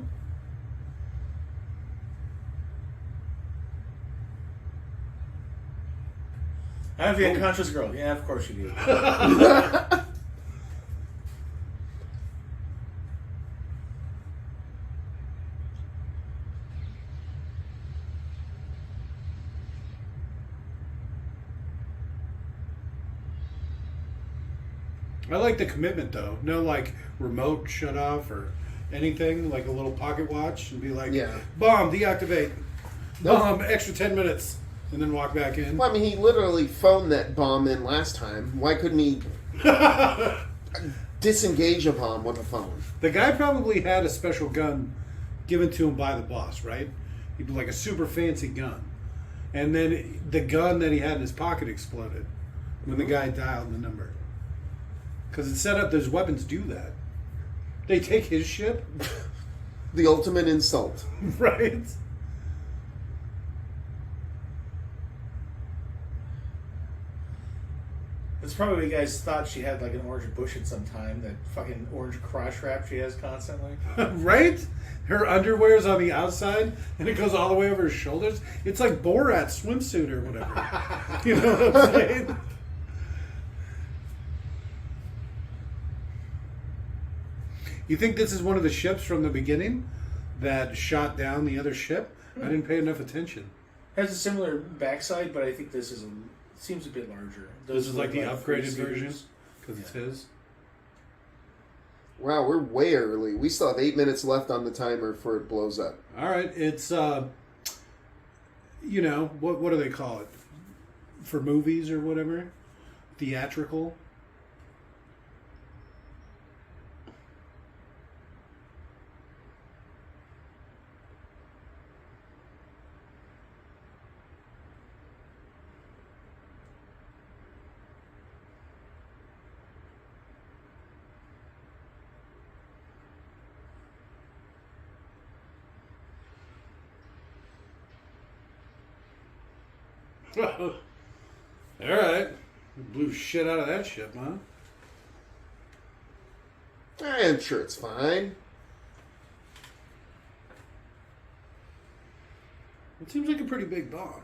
I have the unconscious girl. Yeah, of course you do. I like the commitment though. No like remote shut off or anything, like a little pocket watch and be like, Yeah. bomb, deactivate. Nope. Bomb, extra 10 minutes. And then walk back in. Well, I mean, he literally phoned that bomb in last time. Why couldn't he disengage a bomb with a phone? The guy probably had a special gun given to him by the boss, right? He'd be like a super fancy gun. And then the gun that he had in his pocket exploded when the guy dialed the number. Because it's set up, those weapons do that. They take his shit, The ultimate insult. right? It's probably you guys thought she had like an orange bush at some time, that fucking orange crotch wrap she has constantly. Right? Her underwear's on the outside and it goes all the way over her shoulders. It's like Borat's swimsuit or whatever. You know what I'm saying? You think this is one of the ships from the beginning that shot down the other ship? I didn't pay enough attention. Has a similar backside, but I think this is seems a bit larger. This is like the look upgraded three-seaters. version because it's his. Wow, we're way early. We still have 8 minutes left on the timer before it blows up. All right, it's you know what do they call it for movies or whatever? Theatrical. All right, blew shit out of that ship, huh? I'm sure it's fine. It seems like a pretty big bomb.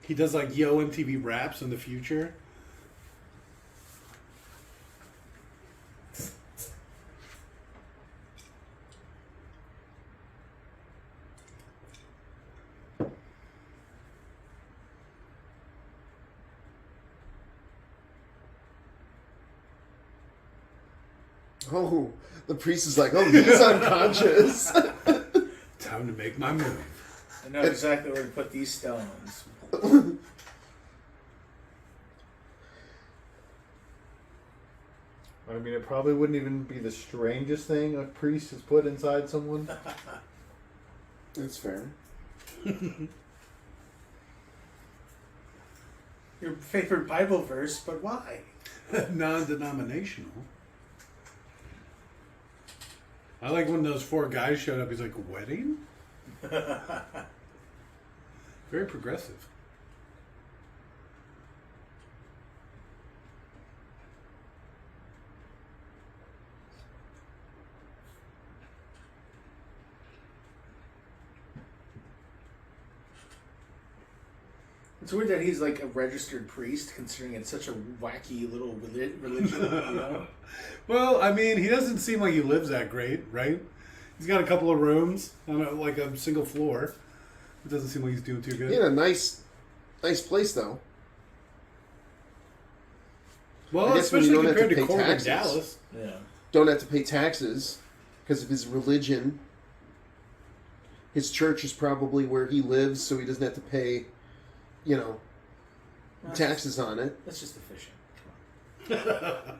He does like Yo MTV raps in the future. Oh, the priest is like, oh, he's unconscious. Time to make my move. I know exactly where to put these stones. I mean, it probably wouldn't even be the strangest thing a priest has put inside someone. That's fair. Your favorite Bible verse, but why? Non-denominational. I like when those 4 guys showed up. He's like, wedding? Very progressive. It's weird that he's like a registered priest, considering it's such a wacky little religion, you know? Well, I mean, he doesn't seem like he lives that great, right? He's got a couple of rooms on like a single floor. It doesn't seem like he's doing too good. Yeah, nice place though. Well, I guess when you especially don't have to compared to pay Corbin taxes. Dallas. Yeah. Don't have to pay taxes because of his religion. His church is probably where he lives, so he doesn't have to pay, taxes on it. That's just efficient. Come on.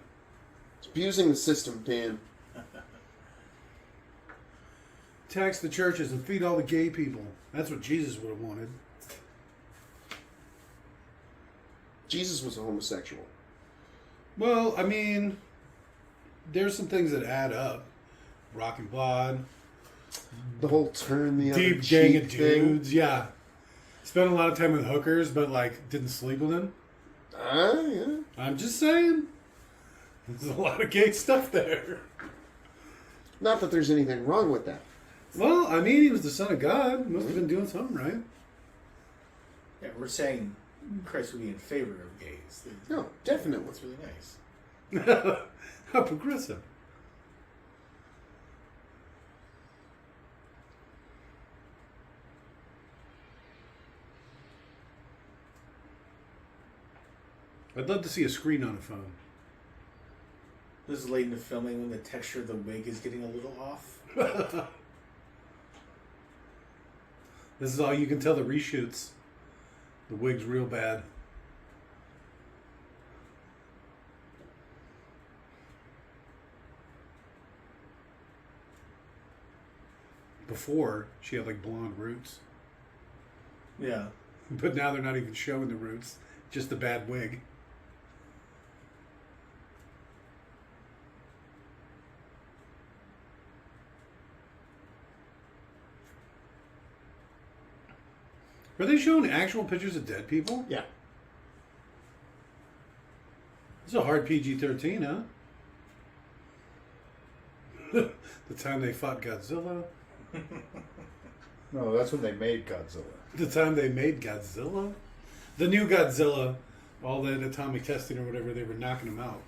It's abusing the system, Dan. Tax the churches and feed all the gay people. That's what Jesus would have wanted. Jesus was a homosexual. Well, I mean, there's some things that add up. Rock and Bod. The whole turn the other Deep gang cheek of thing. dudes, yeah. Spent a lot of time with hookers, but like didn't sleep with them. Yeah. I'm just saying. There's a lot of gay stuff there. Not that there's anything wrong with that. Well, I mean, he was the son of God. Must have been doing something right. Yeah, we're saying Christ would be in favor of gays. No, definitely. That's really nice. How progressive. I'd love to see a screen on a phone. This is late into filming when the texture of the wig is getting a little off. This is all you can tell the reshoots. The wig's real bad. Before, she had like blonde roots. Yeah. But now they're not even showing the roots. Just the bad wig. Are they showing actual pictures of dead people? Yeah. It's a hard PG-13, huh? The time they fought Godzilla. No, that's when they made Godzilla. The time they made Godzilla. The new Godzilla, all that atomic testing or whatever, they were knocking him out.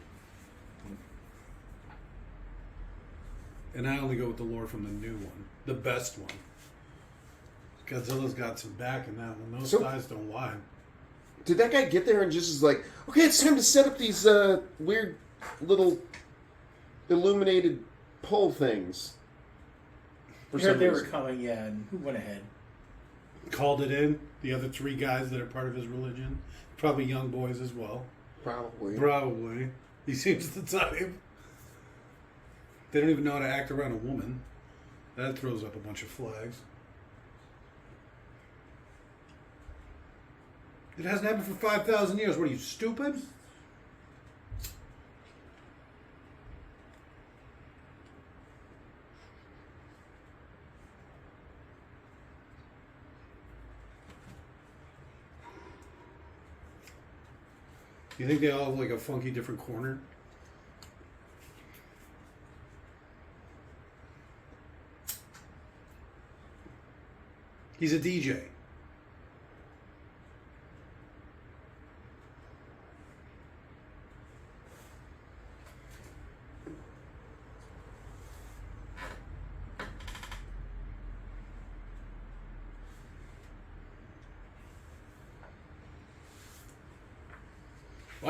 And I only go with the lore from the new one. The best one. Godzilla's got some back in that one. Those thighs don't lie. Did that guy get there and just is like, okay, it's time to set up these weird little illuminated pole things? I heard they were coming, yeah, and who went ahead? Called it in. The other 3 guys that are part of his religion. Probably young boys as well. Probably. He seems the type. They don't even know how to act around a woman. That throws up a bunch of flags. It hasn't happened for 5,000 years. What are you, stupid? You think they all have like a funky different corner? He's a DJ.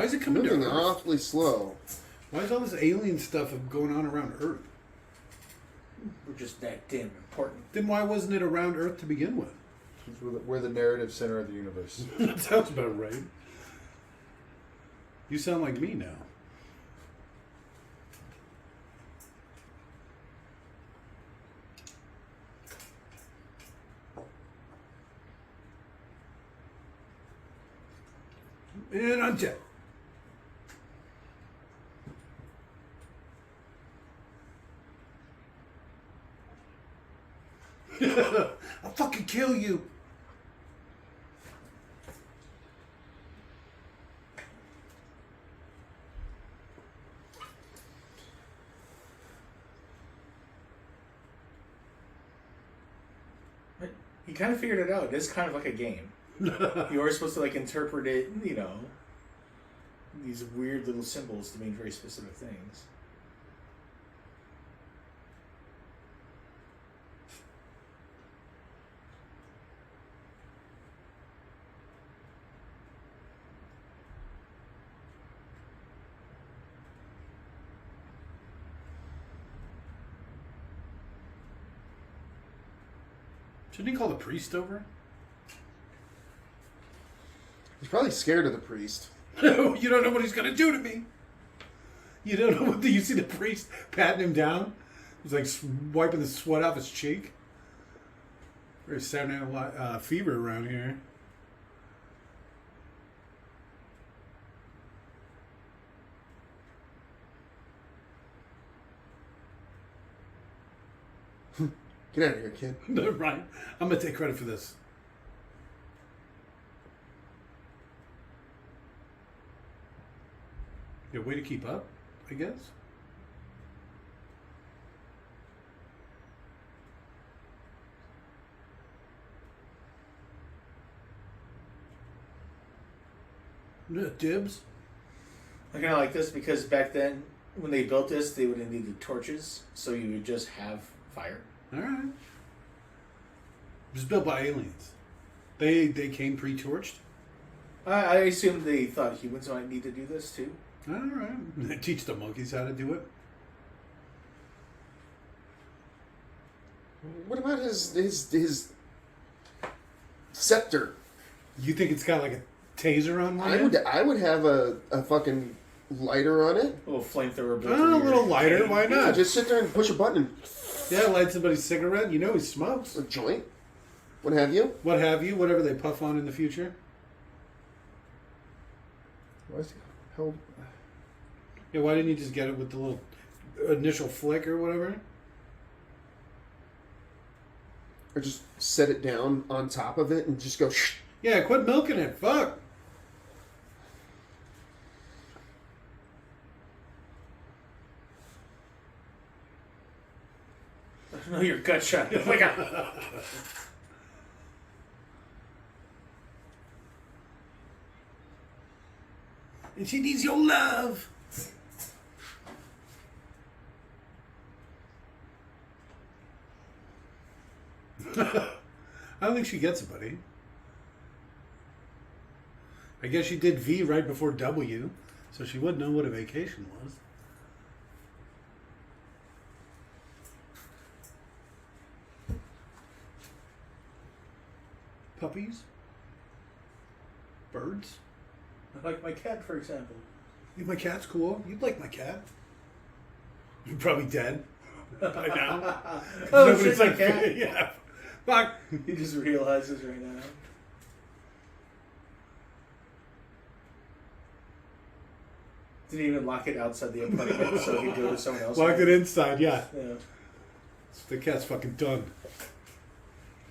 Why is it coming to Moving Earth? awfully slow. Why is all this alien stuff going on around Earth? We're just that damn important. Then why wasn't it around Earth to begin with? We're the narrative center of the universe. That sounds about right. You sound like me now. And uncheck. I'll fucking kill you. You kind of figured it out. It's kind of like a game. You are supposed to like interpret it, you know, these weird little symbols to mean very specific things. Shouldn't he call the priest over? He's probably scared of the priest. You don't know what he's gonna do to me. You don't know what you see the priest patting him down. He's like wiping the sweat off his cheek. Very Saturday Night Live fever around here. Get out of here, kid. Right. I'm gonna take credit for this. Yeah, way to keep up, I guess. Yeah, dibs. I kind of like this because back then, when they built this, they would have needed torches, so you would just have fire. All right. It was built by aliens. They came pre-torched. I assume they thought humans might need to do this too. All right. They teach the monkeys how to do it. What about his scepter? You think it's got like a taser on one? I would have a fucking lighter on it. A little flamethrower built. Oh, a little lighter. Why Yeah, not? just sit there and push a button. Yeah, light somebody's cigarette. You know he smokes. A joint. What have you? What have you? Whatever they puff on in the future. Why is he held? Yeah, why didn't you just get it with the little initial flick or whatever? Or just set it down on top of it and just go shh. Yeah, quit milking it. Fuck. No, your gut shot. Oh my god. And she needs your love. I don't think she gets it, buddy. I guess she did V right before W, so she would know what a vacation was. Puppies? Birds? Like my cat, for example. You think my cat's cool? You'd like my cat. You're probably dead by now. Oh, shit, my cat. Yeah. Fuck. He just realizes right now. Didn't even lock it outside the apartment so he could go to someone else. Locked it inside, yeah. Yeah. The cat's fucking done.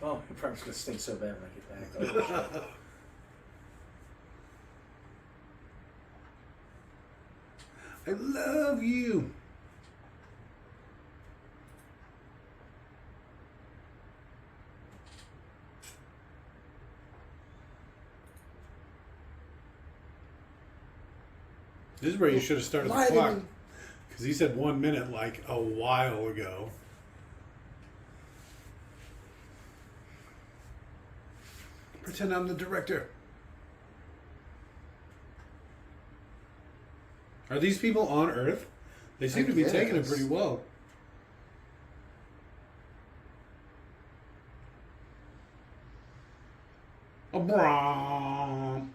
Oh, it probably gonna stink so bad when I get back. Oh, I love you. This is where you should have started the Lie to clock. me. Because he said 1 minute like a while ago. Pretend I'm the director. Are these people on Earth? They seem to be taking it pretty well. Abram.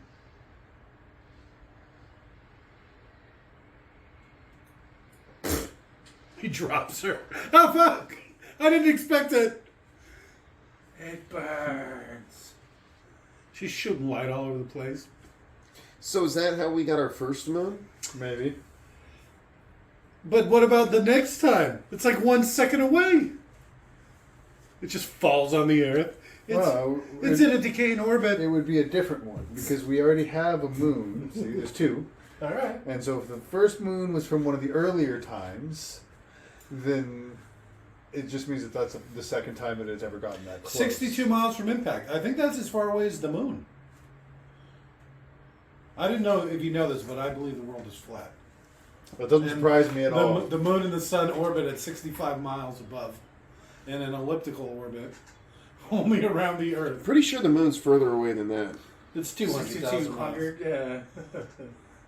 He drops her. Oh, fuck! I didn't expect it. It burns. She's shooting light all over the place. So is that how we got our first moon? Maybe. But what about the next time? It's like 1 second away. It just falls on the Earth. It's in a decaying orbit. It would be a different one because we already have a moon. See, there's two. All right. And so if the first moon was from one of the earlier times, then it just means that that's the second time that it's ever gotten that close. 62 miles from impact. I think that's as far away as the moon. I didn't know if you know this, but I believe the world is flat. That doesn't surprise me at all. The moon and the sun orbit at 65 miles above in an elliptical orbit, only around the Earth. Pretty sure the moon's further away than that. It's 200,000 miles. 6,200, yeah.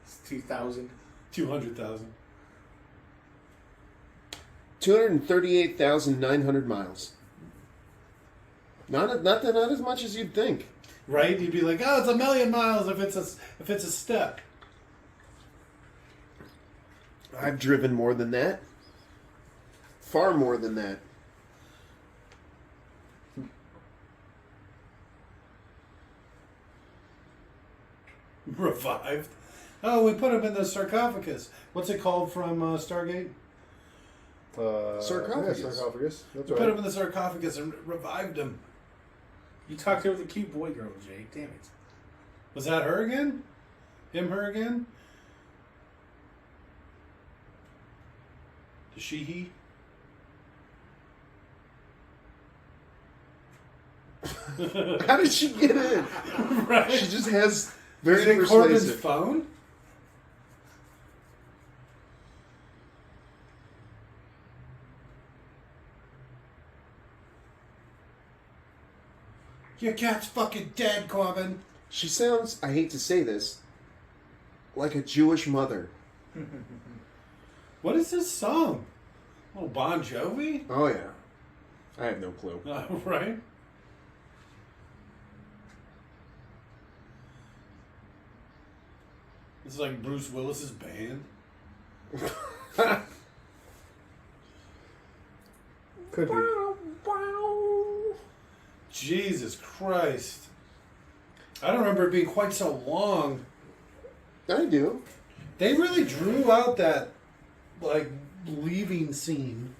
It's 2,000. 200,000. 238,900 miles. Not as much as you'd think. Right? You'd be like, oh, it's 1,000,000 miles if it's a step. I've driven more than that. Far more than that. Revived. Oh, we put him in the sarcophagus. What's it called from Stargate? Sarcophagus. Yeah, sarcophagus. That's We right. put him in the sarcophagus and revived him. You talked over the cute boy girl, Jake. Damn it. Was that her again? Him, her again? The she, he? How did she get in? Right. She just has very Is it Corbin's persuasive. phone? Your cat's fucking dead, Corbin. She sounds, I hate to say this, like a Jewish mother. What is this song? Oh, Bon Jovi? Oh yeah. I have no clue. Right? This is like Bruce Willis's band. Could be. Jesus Christ. I don't remember it being quite so long. I do. They really drew out that, like, leaving scene.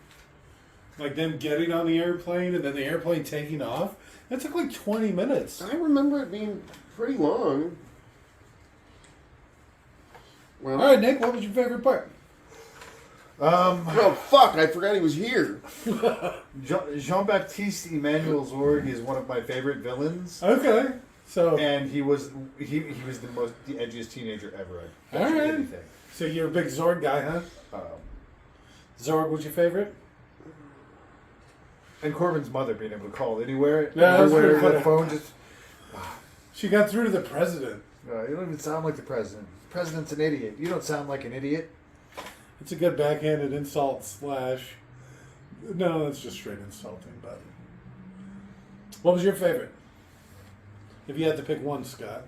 Like them getting on the airplane and then the airplane taking off. That took like 20 minutes. I remember it being pretty long. Well, All right, Nick, what was your favorite part? oh fuck! I forgot he was here. Jean-Baptiste Emmanuel Zorg is one of my favorite villains, Okay. So, and he was the edgiest teenager ever. I'd all bet you right. anything. So you're a big Zorg guy, huh? Zorg was your favorite? And Corbin's mother being able to call anywhere, Yeah, that's everywhere, pretty the phone just. She got through to the president. You don't even sound like the president. The president's an idiot. You don't sound like an idiot. It's a good backhanded insult slash... No, it's just straight insulting, but... What was your favorite? If you had to pick one, Scott.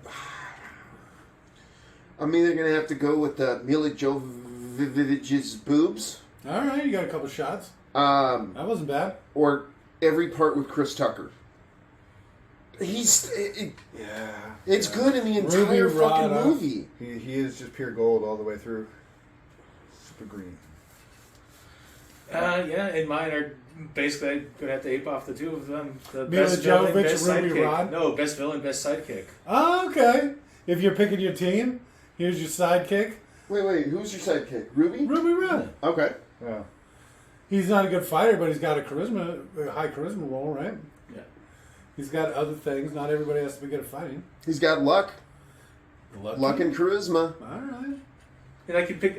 I'm either gonna have to go with Milla Jovovich's boobs, All right, you got a couple shots. that That wasn't bad. or every part with Chris Tucker. It's good in the entire Ruby fucking Rada. movie. He is just pure gold all the way through. Super green. Yeah, and mine are basically I'm gonna have to ape off the two of them. The Milla best villain, Jovovich, best Ruby sidekick. Rod? No, best villain, best sidekick. Oh, okay. If you're picking your team, here's your sidekick. Wait, who's your sidekick? Ruby? Ruby Rod. Okay. Yeah. He's not a good fighter, but he's got a high charisma role, right? Yeah. He's got other things. Not everybody has to be good at fighting. He's got luck. Luck and charisma. All right. And I could pick.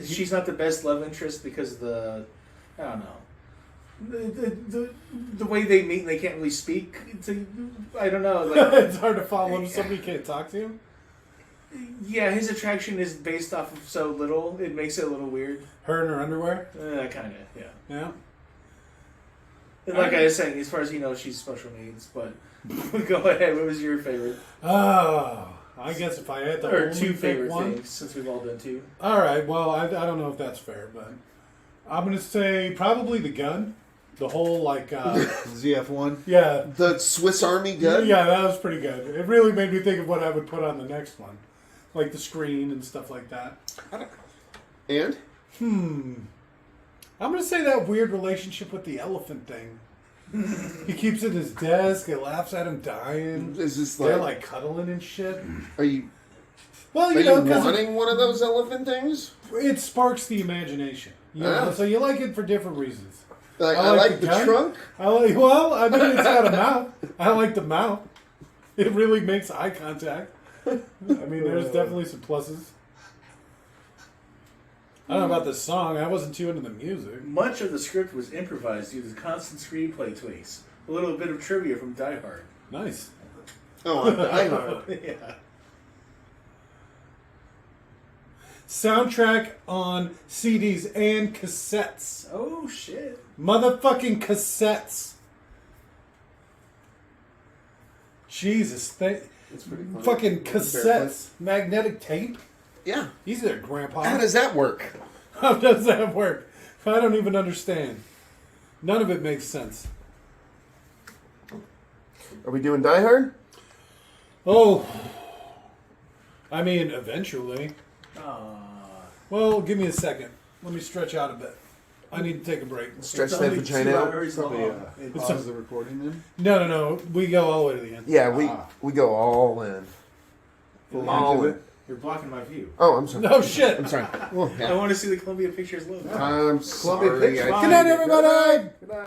She's not the best love interest because I don't know. The way they meet and they can't really speak. I don't know. Like, It's hard to follow him. Somebody can't talk to him. Yeah, his attraction is based off of so little. It makes it a little weird. Her in her underwear? Kind of, yeah. Yeah. And like I was saying, as far as he knows, she's special needs. But go ahead. What was your favorite? Oh, I guess if I had to Or only two pick favorite one. things, since we've all done two. All right. Well, I don't know if that's fair, but I'm gonna say probably the gun. The whole like ZF1. yeah. The Swiss Army gun? Yeah, that was pretty good. It really made me think of what I would put on the next one. Like the screen and stuff like that. And? I'm going to say that weird relationship with the elephant thing. He keeps it in his desk. It laughs at him dying. Is this They're like cuddling and shit. Are you Well, are you know, you because wanting one of those elephant things? it sparks the imagination. You know? Ah. So you like it for different reasons. Like, I like the gun. trunk. Well, I mean, it's got a mouth. I like the mouth. It really makes eye contact. I mean, there's definitely some pluses. I don't know about this song. I wasn't too into the music. Much of the script was improvised due to constant screenplay tweaks. A little bit of trivia from Die Hard. Nice. Oh, on Die Hard. Yeah. Soundtrack on CDs and cassettes. Oh, shit. Motherfucking cassettes. Jesus. It's pretty funny. Fucking cassettes. Magnetic tape. Yeah. He's there, Grandpa. How does that work? How does that work? I don't even understand. None of it makes sense. Are we doing Die Hard? Oh. I mean, eventually. Well, give me a second. Let me stretch out a bit. I need to take a break. Stretch It's that only vagina 2 out? hours Probably long. It's- pause the recording then. No. We go all the way to the end. Yeah, we go all in. All in. You're blocking my view. Oh, I'm sorry. No shit. I'm sorry. I want to see the Columbia Pictures logo. I'm Columbia sorry. Pictures. Good night, everybody.